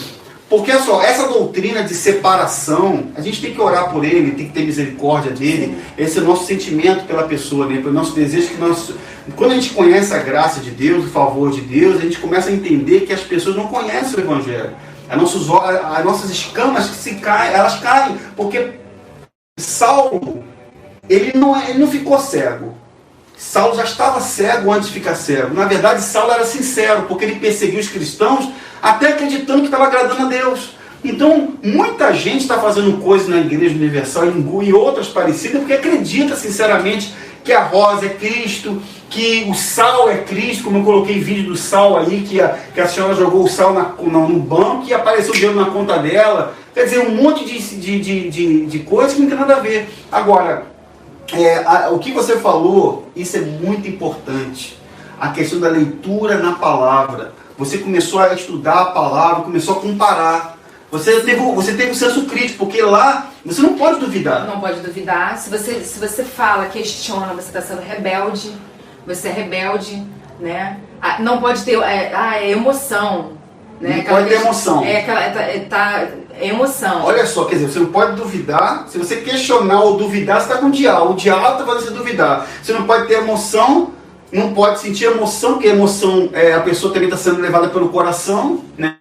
Porque olha só, essa doutrina de separação, a gente tem que orar por ele, tem que ter misericórdia dele. Esse é o nosso sentimento pela pessoa, né? Pelo nosso desejo que nós... Quando a gente conhece a graça de Deus, o favor de Deus, a gente começa a entender que as pessoas não conhecem o Evangelho. As nossas escamas elas caem, porque Saulo, ele não ficou cego. Saulo já estava cego antes de ficar cego. Na verdade, Saulo era sincero, porque ele perseguiu os cristãos até acreditando que estava agradando a Deus. Então, muita gente está fazendo coisas na Igreja Universal e outras parecidas, porque acredita sinceramente que a rosa é Cristo, que o sal é Cristo, como eu coloquei vídeo do sal aí, que a senhora jogou o sal no banco e apareceu o dinheiro na conta dela. Quer dizer, um monte de coisas que não tem nada a ver. Agora, o que você falou, isso é muito importante. A questão da leitura na palavra. Você começou a estudar a palavra, começou a comparar. Você teve um senso crítico, porque lá você não pode duvidar. Não pode duvidar. Se você fala, questiona, você está sendo rebelde. Você é rebelde, né? Não pode ter emoção. Né? Não pode ter emoção. É emoção. Olha só, quer dizer, você não pode duvidar. Se você questionar ou duvidar, você está com o diabo. O diabo está fazendo você duvidar. Você não pode ter emoção, não pode sentir emoção, porque emoção, a pessoa também está sendo levada pelo coração, né?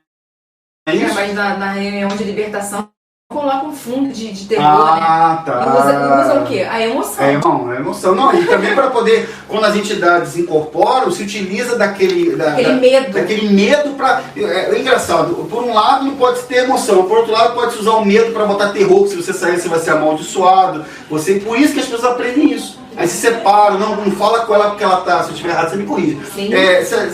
Mas na reunião de libertação coloca um fundo de terror, tá. E usa o quê? A emoção. A emoção. Não, e também para poder, quando as entidades incorporam, se utiliza daquele medo para... É engraçado, por um lado não pode ter emoção, por outro lado pode-se usar o medo para botar terror, que se você sair você vai ser amaldiçoado. Por isso que as pessoas aprendem isso. Aí se separam, não fala com ela porque ela tá, se eu estiver errado você me corrige.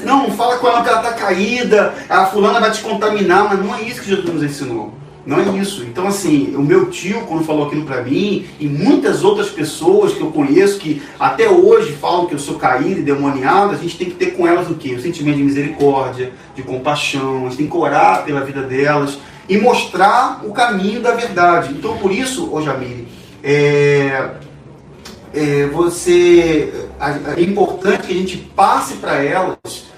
Não fala com ela porque ela tá caída, a fulana vai te contaminar, mas não é isso que Jesus nos ensinou. Não é isso. Então assim, o meu tio, quando falou aquilo pra mim, e muitas outras pessoas que eu conheço, que até hoje falam que eu sou caído e demoniado, a gente tem que ter com elas o quê? O sentimento de misericórdia, de compaixão, a gente tem que orar pela vida delas e mostrar o caminho da verdade. Então por isso, Jamile, é importante que a gente passe para elas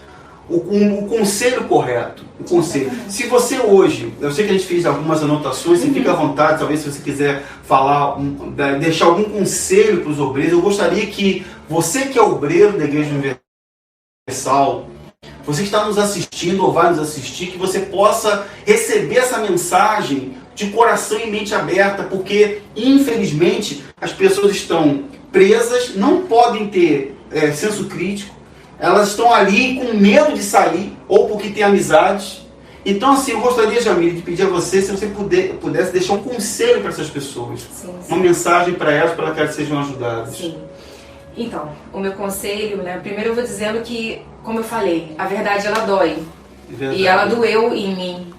o conselho correto. O conselho. Se você hoje, eu sei que a gente fez algumas anotações, você fica à vontade, talvez se você quiser falar, deixar algum conselho para os obreiros, eu gostaria que você que é obreiro da Igreja Universal, você que está nos assistindo ou vai nos assistir, que você possa receber essa mensagem de coração e mente aberta, porque infelizmente as pessoas estão presas, não podem ter senso crítico, elas estão ali com medo de sair, ou porque tem amizades. Então assim, eu gostaria, Jamile, de pedir a você, se você pudesse deixar um conselho para essas pessoas, uma mensagem para elas, para que elas sejam ajudadas. Sim. Então, o meu conselho, né, primeiro eu vou dizendo que, como eu falei, a verdade ela dói, e ela doeu em mim.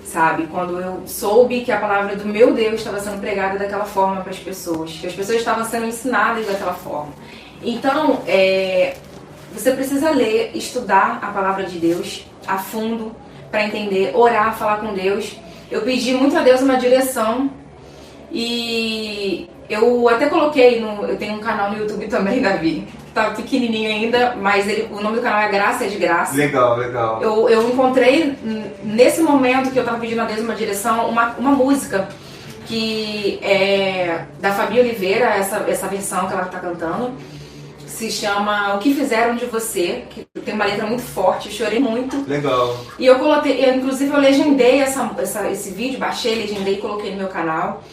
Sabe, quando eu soube que a palavra do meu Deus estava sendo pregada daquela forma para as pessoas, que as pessoas estavam sendo ensinadas daquela forma. Então, você precisa ler, estudar a palavra de Deus a fundo, para entender, orar, falar com Deus. Eu pedi muito a Deus uma direção e eu até coloquei, eu tenho um canal no YouTube também, Davi, tá pequenininho ainda, mas o nome do canal é Graça é de Graça. Legal, legal. Eu encontrei, nesse momento que eu estava pedindo a Deus uma direção, uma música que é da Fabi Oliveira, essa versão que ela está cantando, se chama O Que Fizeram de Você, que tem uma letra muito forte, eu chorei muito. Legal. E inclusive eu legendei esse vídeo, baixei, legendei e coloquei no meu canal.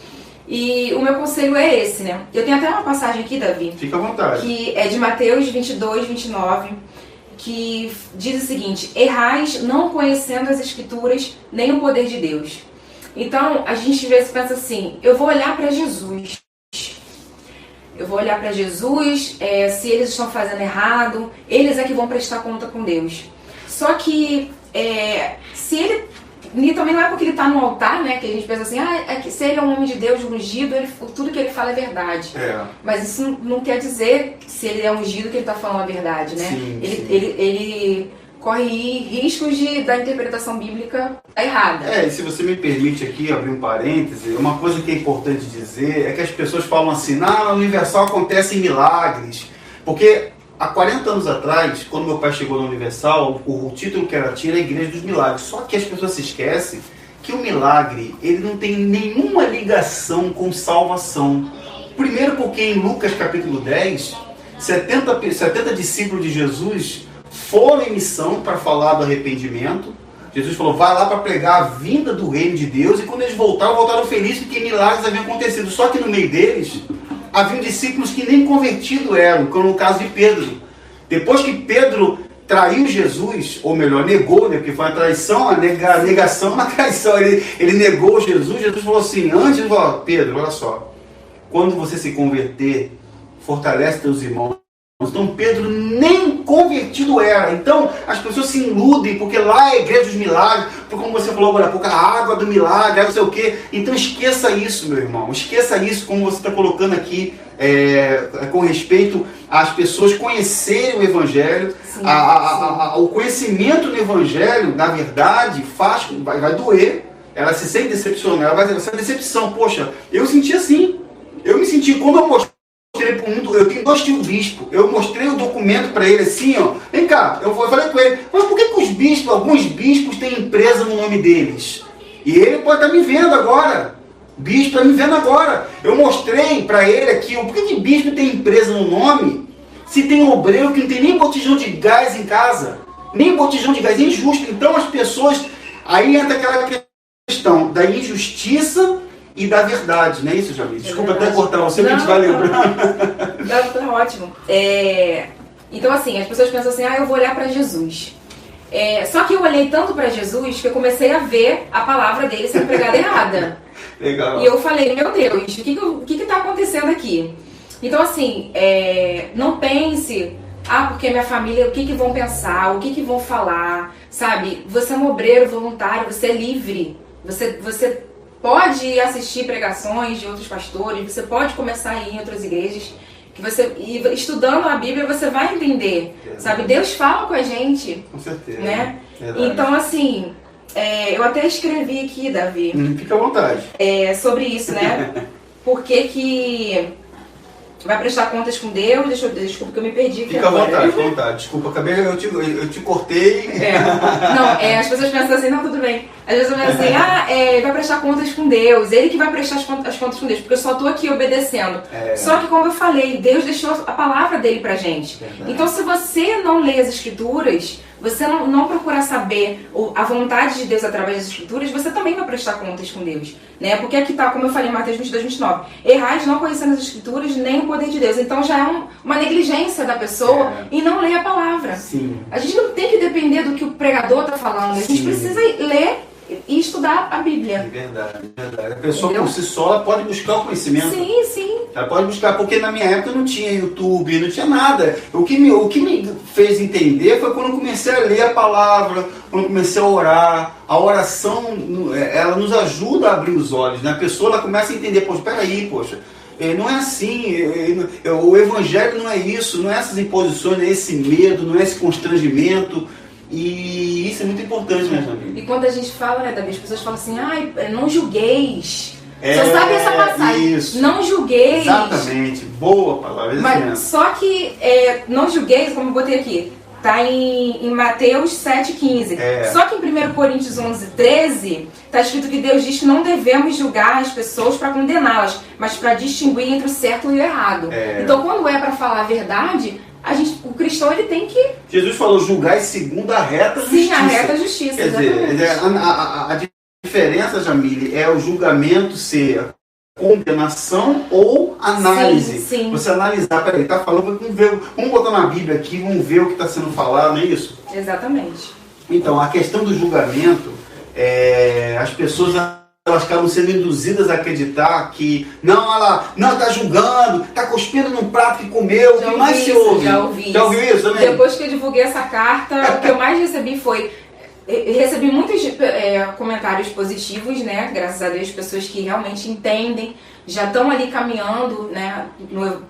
E o meu conselho é esse, né? Eu tenho até uma passagem aqui, Davi. Fica à vontade. Que é de Mateus 22, 29. que diz o seguinte: errais não conhecendo as Escrituras nem o poder de Deus. Então, a gente às vezes pensa assim, eu vou olhar para Jesus. Eu vou olhar para Jesus, se eles estão fazendo errado, eles é que vão prestar conta com Deus. Só que, se ele também não é porque ele está no altar, né? Que a gente pensa assim, que se ele é um homem de Deus ungido, tudo que ele fala é verdade. Mas isso não quer dizer que se ele é ungido que ele está falando a verdade, né? Sim, ele corre riscos da interpretação bíblica errada. E se você me permite aqui abrir um parêntese, uma coisa que é importante dizer é que as pessoas falam assim, na Universal acontecem milagres, porque há 40 anos atrás, quando meu pai chegou na Universal, o título que ela tinha era a Igreja dos Milagres. Só que as pessoas se esquecem que o milagre, ele não tem nenhuma ligação com salvação. Primeiro porque em Lucas capítulo 10, 70 discípulos de Jesus foram em missão para falar do arrependimento. Jesus falou, vai lá para pregar a vinda do reino de Deus, e quando eles voltaram felizes porque milagres haviam acontecido. Só que no meio deles, haviam discípulos que nem convertidos eram, como no caso de Pedro. Depois que Pedro traiu Jesus, ou melhor, negou, né, porque foi uma traição, a negação é uma traição, ele negou Jesus. Jesus falou assim, antes, Pedro, olha só, quando você se converter, fortalece teus irmãos. Então Pedro nem convertido era. Então as pessoas se iludem, porque lá é a Igreja dos Milagres, porque como você falou agora há pouco, a água do milagre, não sei o quê. Então esqueça isso, meu irmão, esqueça isso, como você está colocando aqui, com respeito às pessoas conhecerem o Evangelho. Sim, o conhecimento do Evangelho, na verdade, vai doer. Ela se sente decepcionada, vai ter essa decepção. Poxa, eu senti assim, eu me senti, como eu mostrei para o mundo, eu tenho 2 tios bispos, eu mostrei o documento para ele assim, ó, vem cá, eu falei com ele, mas por que os bispos, alguns bispos têm empresa no nome deles? E ele pode estar me vendo agora, bispo está me vendo agora, eu mostrei para ele aqui, por que bispo tem empresa no nome, se tem um obreiro que não tem nem botijão de gás em casa, nem botijão de gás, é injusto. Então as pessoas, aí entra aquela questão da injustiça e da verdade, não é isso, Jamile? Desculpa até cortar você, mas a gente vai lembrando. Não, tá ótimo. Então, assim, as pessoas pensam assim, eu vou olhar para Jesus. Só que eu olhei tanto para Jesus que eu comecei a ver a palavra dele sendo pregada errada. Legal. E eu falei, meu Deus, o que está acontecendo aqui? Então, assim, não pense, porque minha família, o que vão pensar, o que vão falar, sabe? Você é um obreiro voluntário, você é livre, você pode assistir pregações de outros pastores, você pode começar a ir em outras igrejas, e estudando a Bíblia você vai entender, sabe? Deus fala com a gente. Com certeza. Né? Então, assim, eu até escrevi aqui, Davi. Fica à vontade. Sobre isso, né? Por que vai prestar contas com Deus? Desculpa que eu me perdi aqui. Fica à vontade. Desculpa, acabei, eu te cortei. As pessoas pensam assim, não, tudo bem. Às vezes eu penso assim, vai prestar contas com Deus, ele que vai prestar as contas com Deus, porque eu só estou aqui obedecendo. Só que, como eu falei, Deus deixou a palavra dele pra gente. Verdade. Então, se você não lê as Escrituras, você não procurar saber a vontade de Deus através das Escrituras, você também vai prestar contas com Deus. Né? Porque aqui está, como eu falei em Mateus 22, 29, errais não conhecendo as Escrituras nem o poder de Deus. Então já é uma negligência da pessoa em não ler a palavra. Sim. A gente não tem que depender do que o pregador está falando, a gente precisa ler e estudar a Bíblia. É verdade. A pessoa por si só ela pode buscar o conhecimento. Sim. Ela pode buscar, porque na minha época não tinha YouTube, não tinha nada. O que me fez entender foi quando eu comecei a ler a palavra, quando eu comecei a orar. A oração, ela nos ajuda a abrir os olhos, né? A pessoa ela começa a entender, poxa, não é assim, o Evangelho não é isso, não é essas imposições, não é esse medo, não é esse constrangimento. E isso é muito importante, né, Jamile? E quando a gente fala, né, Davi, as pessoas falam assim, não julgueis. Só sabe essa passagem. Isso. Não julgueis. Exatamente, boa palavra. Mas só que não julgueis, como eu botei aqui, tá em Mateus 7,15. Só que em 1 Coríntios 11,13 está escrito que Deus diz que não devemos julgar as pessoas para condená-las, mas para distinguir entre o certo e o errado. Então, quando é para falar a verdade, o cristão ele tem que... Jesus falou, julgai segundo a reta justiça. Sim, a reta justiça. Quer dizer, a diferença, Jamile, é o julgamento ser condenação ou análise. Sim, sim. Você analisar, peraí, tá falando, vamos botar na Bíblia aqui, vamos ver o que está sendo falado, não é isso? Exatamente. Então, a questão do julgamento, as pessoas elas acabam sendo induzidas a acreditar que não, ela não está julgando, está cuspindo num prato que comeu, o que mais se ouve? Já ouvi. Já ouviu isso também? Depois que eu divulguei essa carta, o que eu mais recebi foi... Recebi muitos comentários positivos, né? Graças a Deus, pessoas que realmente entendem, já estão ali caminhando, né,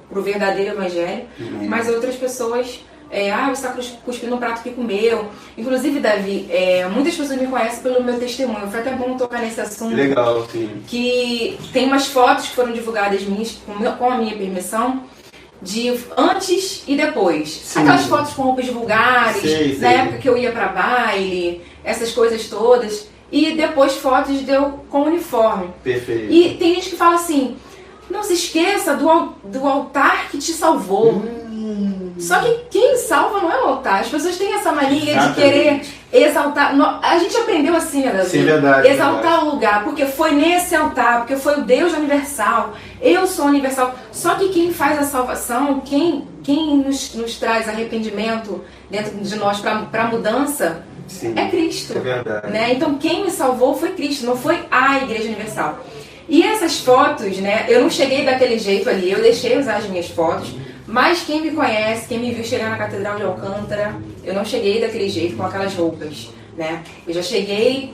pro verdadeiro evangelho. Mas outras pessoas, você está cuspindo um prato que comeu. Inclusive, Davi, muitas pessoas me conhecem pelo meu testemunho. Foi até bom tocar nesse assunto. Legal, sim. Que tem umas fotos que foram divulgadas minhas, com a minha permissão, de antes e depois. Sim. Aquelas fotos com roupas vulgares, sei. Na época que eu ia pra baile, essas coisas todas. E depois fotos de eu com uniforme. Perfeito. E tem gente que fala assim, não se esqueça do altar que te salvou. Só que quem salva não é o altar. As pessoas têm essa mania de querer exaltar. A gente aprendeu assim, né, Davi? Sim, verdade. Exaltar o lugar, porque foi nesse altar, porque foi o Deus universal. Eu sou universal. Só que quem faz a salvação, quem nos traz arrependimento dentro de nós para mudança, sim, é Cristo. É verdade. Né? Então quem me salvou foi Cristo, não foi a Igreja Universal. E essas fotos, né, eu não cheguei daquele jeito ali, eu deixei usar as minhas fotos. Mas quem me conhece, quem me viu chegar na Catedral de Alcântara, eu não cheguei daquele jeito, com aquelas roupas, né? Eu já cheguei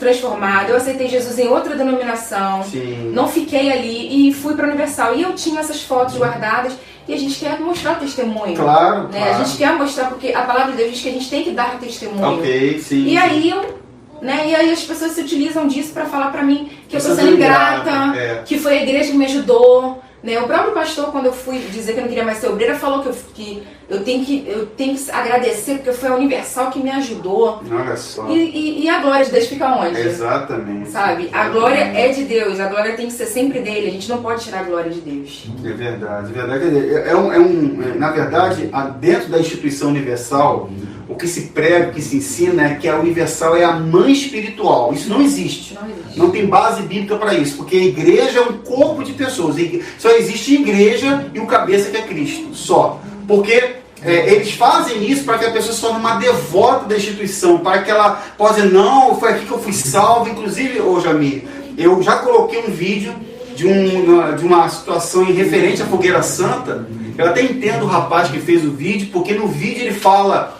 transformada, eu aceitei Jesus em outra denominação, sim, não fiquei ali e fui para a Universal. E eu tinha essas fotos guardadas e a gente quer mostrar o testemunho. Claro, né? claro. A gente quer mostrar, porque a palavra de Deus diz que a gente tem que dar testemunho. Ok, sim. E aí e aí as pessoas se utilizam disso para falar para mim que eu estou sendo ingrata, que foi a igreja que me ajudou. Né? O próprio pastor, quando eu fui dizer que eu não queria mais ser obreira, falou que eu tenho que agradecer, porque foi a Universal que me ajudou. Olha só. E a glória de Deus fica onde? Exatamente. Sabe? A glória é de Deus, a glória tem que ser sempre dele, a gente não pode tirar a glória de Deus. É verdade, é verdade. Na verdade, dentro da instituição universal, o que se prega, o que se ensina é que a universal é a mãe espiritual. Isso não existe. Não tem base bíblica para isso, porque a igreja é um corpo de pessoas. Só existe igreja e o cabeça que é Cristo, só. Porque eles fazem isso para que a pessoa se torne uma devota da instituição, para que ela possa dizer, não, foi aqui que eu fui salvo. Inclusive, Jamir, eu já coloquei um vídeo de uma situação referente à Fogueira Santa. Eu até entendo o rapaz que fez o vídeo, porque no vídeo ele fala: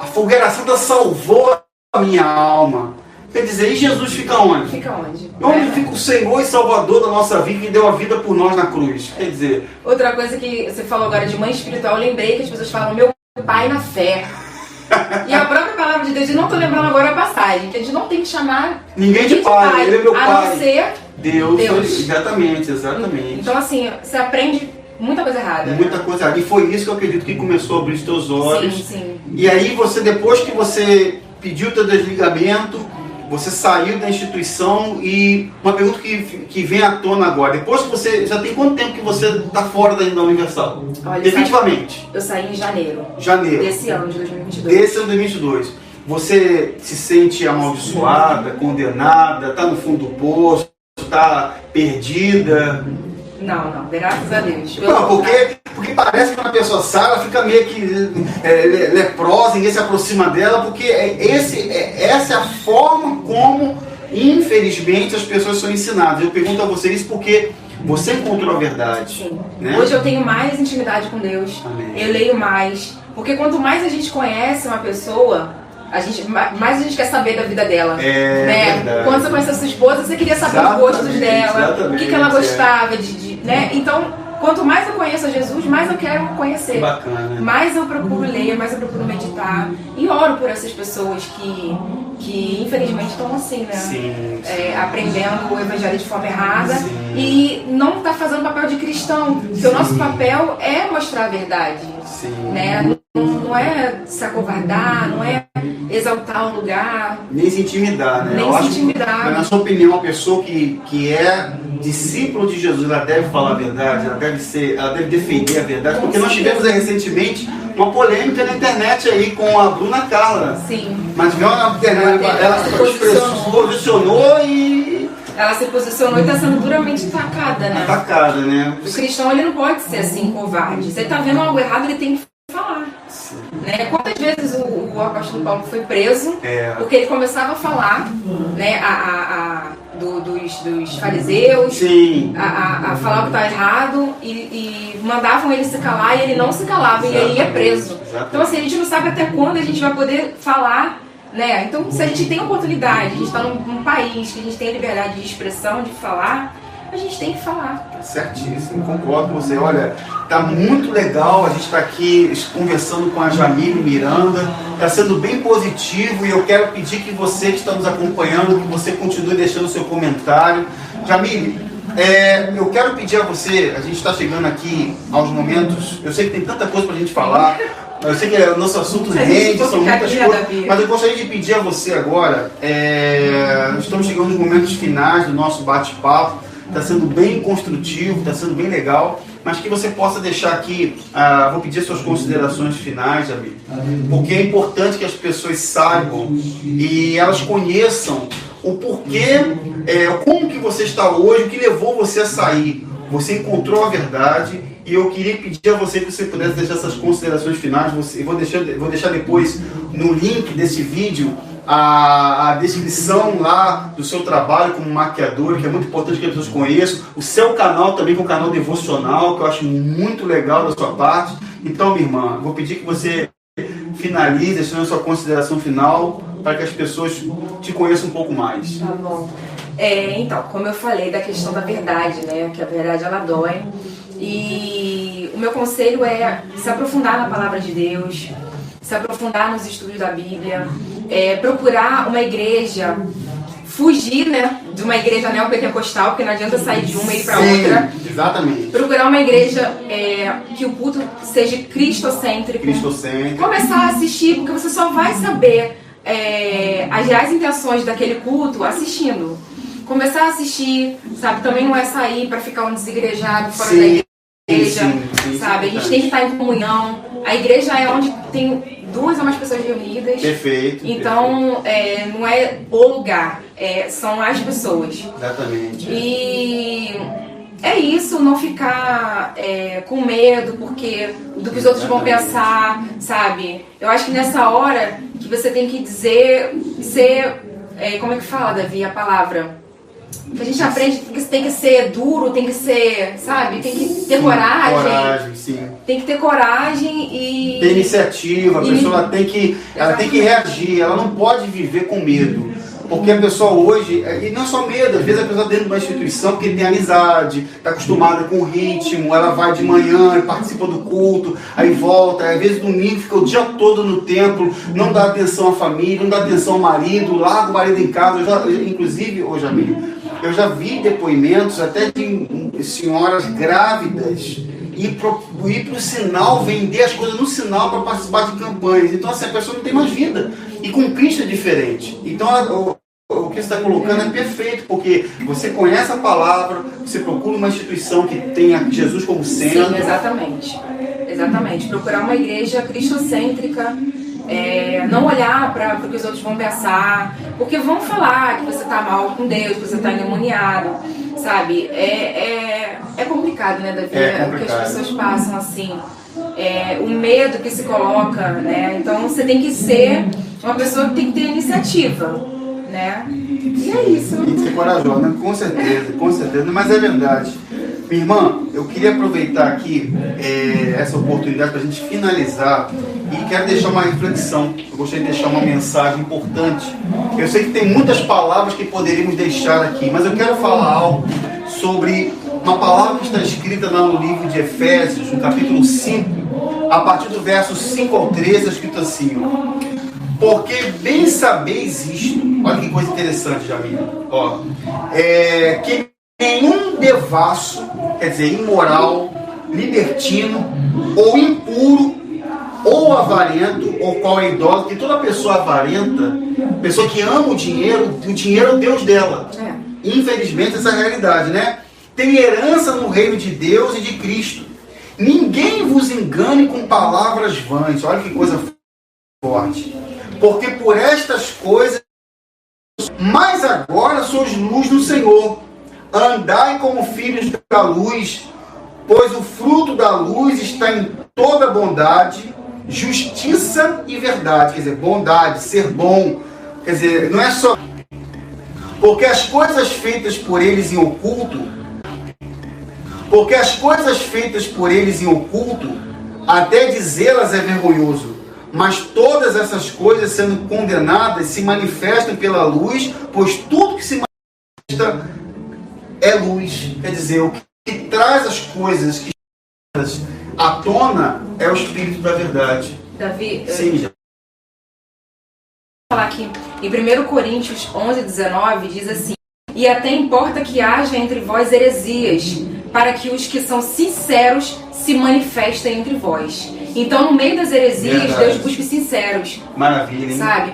a Fogueira Santa salvou a minha alma. Quer dizer, e Jesus fica onde? Fica onde? Onde fica o Senhor e Salvador da nossa vida, que deu a vida por nós na cruz? Quer dizer... Outra coisa que você falou agora de mãe espiritual, eu lembrei que as pessoas falam, meu pai na fé. E a própria palavra de Deus, eu não estou lembrando agora a passagem, que a gente não tem que chamar ninguém de pai, ele é meu pai. A não ser Deus. Exatamente. Então assim, você aprende muita coisa errada. Muita coisa errada. E foi isso que eu acredito que começou a abrir os teus olhos. Sim. E aí você, depois que você pediu o teu desligamento, você saiu da instituição. E uma pergunta que vem à tona agora, depois que você, já tem quanto tempo que você está fora da Universal? Olha, definitivamente. Eu saí em janeiro. Desse ano de 2022. Desse ano de 2022. Você se sente amaldiçoada, condenada, está no fundo do poço, está perdida? Não, graças a Deus. Não, porque parece que quando a pessoa sai, ela fica meio que leprosa, ninguém se aproxima dela, porque essa é a forma como, infelizmente, as pessoas são ensinadas. Eu pergunto a vocês isso porque você encontrou a verdade. Sim. Né? Hoje eu tenho mais intimidade com Deus. Amém. Eu leio mais. Porque quanto mais a gente conhece uma pessoa, mais a gente quer saber da vida dela. Né? Quando você conhece a sua esposa, você queria saber os gostos dela, o que ela gostava né? Então, quanto mais eu conheço a Jesus, mais eu quero conhecer. Bacana. Mais eu procuro ler, mais eu procuro meditar. E oro por essas pessoas que infelizmente estão assim, né? Sim. Aprendendo o evangelho de forma errada. Sim. E não está fazendo papel de cristão. Porque o nosso papel é mostrar a verdade. Sim. Né? Não é se acovardar, não é exaltar o lugar. Nem se intimidar, né? Nem se intimidar. Na sua opinião, uma pessoa que é discípulo de Jesus, ela deve falar a verdade, ela deve defender a verdade, porque nós tivemos recentemente uma polêmica na internet aí com a Bruna Carla. Sim. Mas ela se posicionou e ela se posicionou e está sendo duramente atacada, né? Atacada, né? O cristão, ele não pode ser assim, covarde. Se ele está vendo algo errado, ele tem que falar. Né? Quantas vezes o apóstolo Paulo foi preso porque ele começava a falar, né, dos fariseus, a falar o que estava errado e mandavam ele se calar e ele não se calava. Exatamente. E ele ia preso. Exatamente. Então assim, a gente não sabe até quando a gente vai poder falar, né? Então se a gente tem oportunidade, a gente está num país que a gente tem a liberdade de expressão, de falar, a gente tem que falar. Certíssimo, concordo com você. Olha, tá muito legal, a gente está aqui conversando com a Jamile Miranda, está sendo bem positivo e eu quero pedir que você que está nos acompanhando, que você continue deixando o seu comentário. Jamile, eu quero pedir a você, a gente está chegando aqui aos momentos, eu sei que tem tanta coisa para a gente falar, eu sei que o nosso assunto rende, são muitas coisas, mas eu gostaria de pedir a você agora, estamos chegando nos momentos finais do nosso bate-papo. Está sendo bem construtivo, está sendo bem legal, mas que você possa deixar aqui, vou pedir suas considerações finais, Jamile, porque é importante que as pessoas saibam e elas conheçam o porquê, como que você está hoje, o que levou você a sair. Você encontrou a verdade e eu queria pedir a você que você pudesse deixar essas considerações finais. Eu vou deixar depois no link desse vídeo a descrição lá do seu trabalho como maquiador, que é muito importante que as pessoas conheçam. O seu canal também, que é um canal devocional, que eu acho muito legal da sua parte. Então, minha irmã, vou pedir que você finalize, deixando a sua consideração final, para que as pessoas te conheçam um pouco mais. Tá bom. Então, como eu falei da questão da verdade, né? Que a verdade, ela dói. E o meu conselho é se aprofundar na palavra de Deus, se aprofundar nos estudos da Bíblia, procurar uma igreja, fugir, né, de uma igreja neopentecostal, porque não adianta sair de uma e ir para outra. Exatamente. Procurar uma igreja que o culto seja cristocêntrico. Começar a assistir, porque você só vai saber as reais intenções daquele culto assistindo. Começar a assistir, sabe? Também não é sair para ficar um desigrejado fora da igreja, sabe? A gente tem que estar em comunhão. A igreja é onde tem 2 ou mais pessoas reunidas. Perfeito. Então, não é o lugar, são as pessoas. Exatamente. E é isso, não ficar com medo do que os outros vão pensar, sabe? Eu acho que nessa hora que você tem que como é que fala, Davi, a palavra? A gente aprende que tem que ser duro, tem que ser, sabe? Tem que ter coragem. Coragem, sim. Tem que ter coragem e... ter iniciativa, a pessoa tem que reagir, ela não pode viver com medo. Porque a pessoa hoje, e não é só medo, às vezes a pessoa dentro de uma instituição porque tem amizade, está acostumada com o ritmo, ela vai de manhã, participa do culto, aí volta, às vezes domingo fica o dia todo no templo, não dá atenção à família, não dá atenção ao marido, larga o marido em casa. Inclusive, Jamile, eu já vi depoimentos até de senhoras grávidas ir para o sinal, vender as coisas no sinal para participar de campanhas. Então, assim, a pessoa não tem mais vida. E com Cristo é diferente. Então, o que você está colocando é perfeito, porque você conhece a palavra, você procura uma instituição que tenha Jesus como centro. Sim, exatamente. Exatamente. Procurar uma igreja cristocêntrica, não olhar para o que os outros vão pensar, porque vão falar que você está mal com Deus, que você está endemoniado, sabe? É complicado, né, Davi? O que as pessoas passam, assim. O medo que se coloca, né? Então você tem que ser uma pessoa que tem que ter iniciativa, né? E é isso. Tem que ser corajosa, né? Com certeza, mas é verdade. Minha irmã, eu queria aproveitar aqui essa oportunidade para a gente finalizar e quero deixar uma reflexão. Eu gostaria de deixar uma mensagem importante. Eu sei que tem muitas palavras que poderíamos deixar aqui, mas eu quero falar algo sobre uma palavra que está escrita lá no livro de Efésios, no capítulo 5, a partir do verso 5 ao 13, escrito assim: porque bem sabeis isto, olha que coisa interessante, Jamile, que nenhum devasso, quer dizer, imoral, libertino, ou impuro, ou avarento, ou qual é idólatra, que toda pessoa avarenta, pessoa que ama o dinheiro é o Deus dela. Infelizmente, essa é a realidade, né? Tem herança no reino de Deus e de Cristo. Ninguém vos engane com palavras vãs. Olha que coisa forte. Porque por estas coisas Mas agora sois luz do Senhor. Andai como filhos da luz, pois o fruto da luz está em toda bondade, justiça e verdade. Quer dizer, bondade, ser bom. Quer dizer, não é só... Porque as coisas feitas por eles em oculto, até dizê-las é vergonhoso. Mas todas essas coisas, sendo condenadas, se manifestam pela luz, pois tudo que se manifesta é luz. Quer dizer, o que traz as coisas que à tona é o Espírito da verdade. Davi, sim, já. Vou falar aqui em 1 Coríntios 11:19 diz assim: e até importa que haja entre vós heresias, para que os que são sinceros se manifestem entre vós. Então, no meio das heresias, verdade, Deus busca os sinceros. Maravilha, hein? Sabe?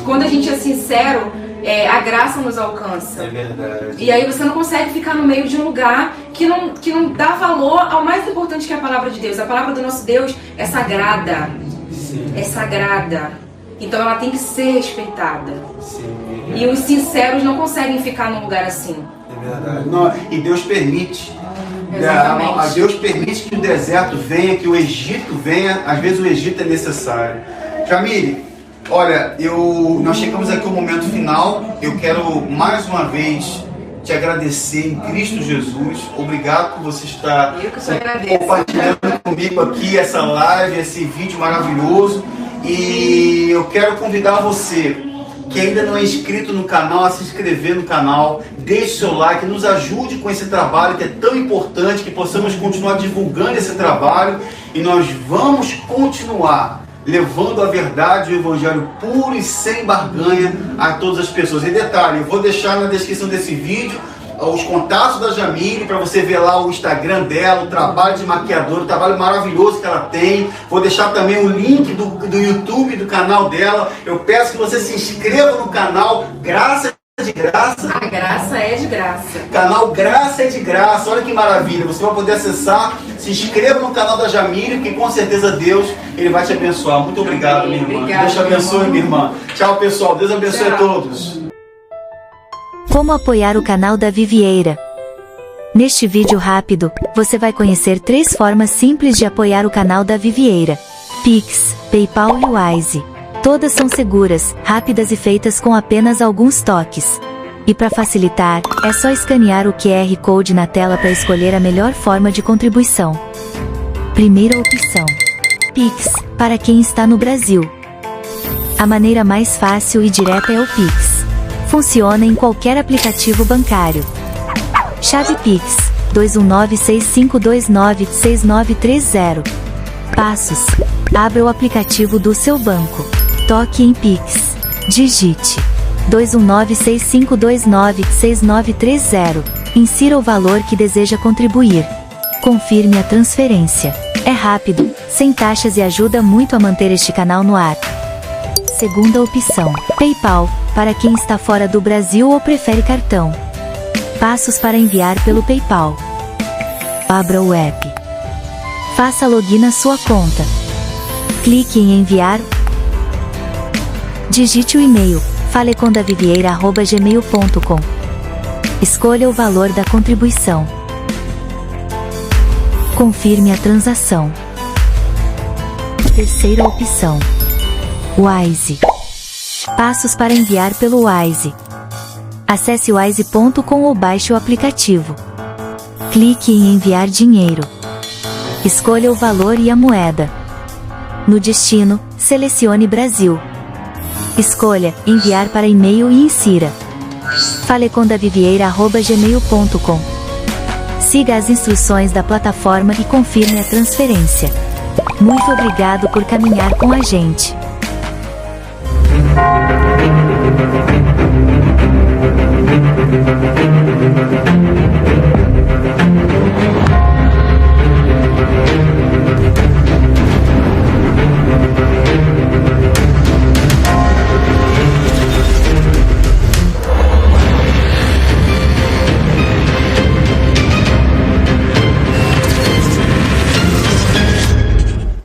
Quando a gente é sincero, a graça nos alcança. É verdade. E aí você não consegue ficar no meio de um lugar que não dá valor ao mais importante, que é a palavra de Deus. A palavra do nosso Deus é sagrada. Sim. É sagrada. Então ela tem que ser respeitada. Sim. E os sinceros não conseguem ficar num lugar assim. É verdade. Não, e Deus permite. Exatamente. Deus permite que o deserto venha, que o Egito venha. Às vezes o Egito é necessário. Jamile, olha, nós chegamos aqui ao momento final. Eu quero mais uma vez te agradecer em Cristo Jesus. Obrigado por você estar compartilhando comigo aqui essa live, esse vídeo maravilhoso. E eu quero convidar você que ainda não é inscrito no canal a se inscrever no canal, deixe seu like, nos ajude com esse trabalho que é tão importante, que possamos continuar divulgando esse trabalho, e nós vamos continuar levando a verdade e o evangelho puro e sem barganha a todas as pessoas. E detalhe, eu vou deixar na descrição desse vídeo os contatos da Jamile, para você ver lá o Instagram dela, o trabalho de maquiadora, o trabalho maravilhoso que ela tem. Vou deixar também o link do YouTube, do canal dela. Eu peço que você se inscreva no canal Graça de Graça. A graça é de graça. Canal Graça é de Graça, olha que maravilha. Você vai poder acessar, se inscreva no canal da Jamile, que com certeza Deus ele vai te abençoar. Muito obrigado, minha irmã. Obrigada, Deus te abençoe, minha irmã. Tchau, pessoal. Deus abençoe a todos. Como apoiar o canal Davi Vieira? Neste vídeo rápido, você vai conhecer 3 formas simples de apoiar o canal Davi Vieira: Pix, PayPal e Wise. Todas são seguras, rápidas e feitas com apenas alguns toques. E para facilitar, é só escanear o QR Code na tela para escolher a melhor forma de contribuição. Primeira opção: Pix, para quem está no Brasil. A maneira mais fácil e direta é o Pix. Funciona em qualquer aplicativo bancário. Chave Pix: 21965296930. Passos: abra o aplicativo do seu banco. Toque em Pix. Digite 21965296930. Insira o valor que deseja contribuir. Confirme a transferência. É rápido, sem taxas e ajuda muito a manter este canal no ar. Segunda opção: PayPal, para quem está fora do Brasil ou prefere cartão. Passos para enviar pelo PayPal: abra o app. Faça login na sua conta. Clique em enviar. Digite o e-mail: falecondavivieira@gmail.com. Escolha o valor da contribuição. Confirme a transação. Terceira opção: Wise. Passos para enviar pelo Wise: acesse wise.com ou baixe o aplicativo. Clique em enviar dinheiro. Escolha o valor e a moeda. No destino, selecione Brasil. Escolha enviar para e-mail e insira falecondavivieira@gmail.com. Siga as instruções da plataforma e confirme a transferência. Muito obrigado por caminhar com a gente.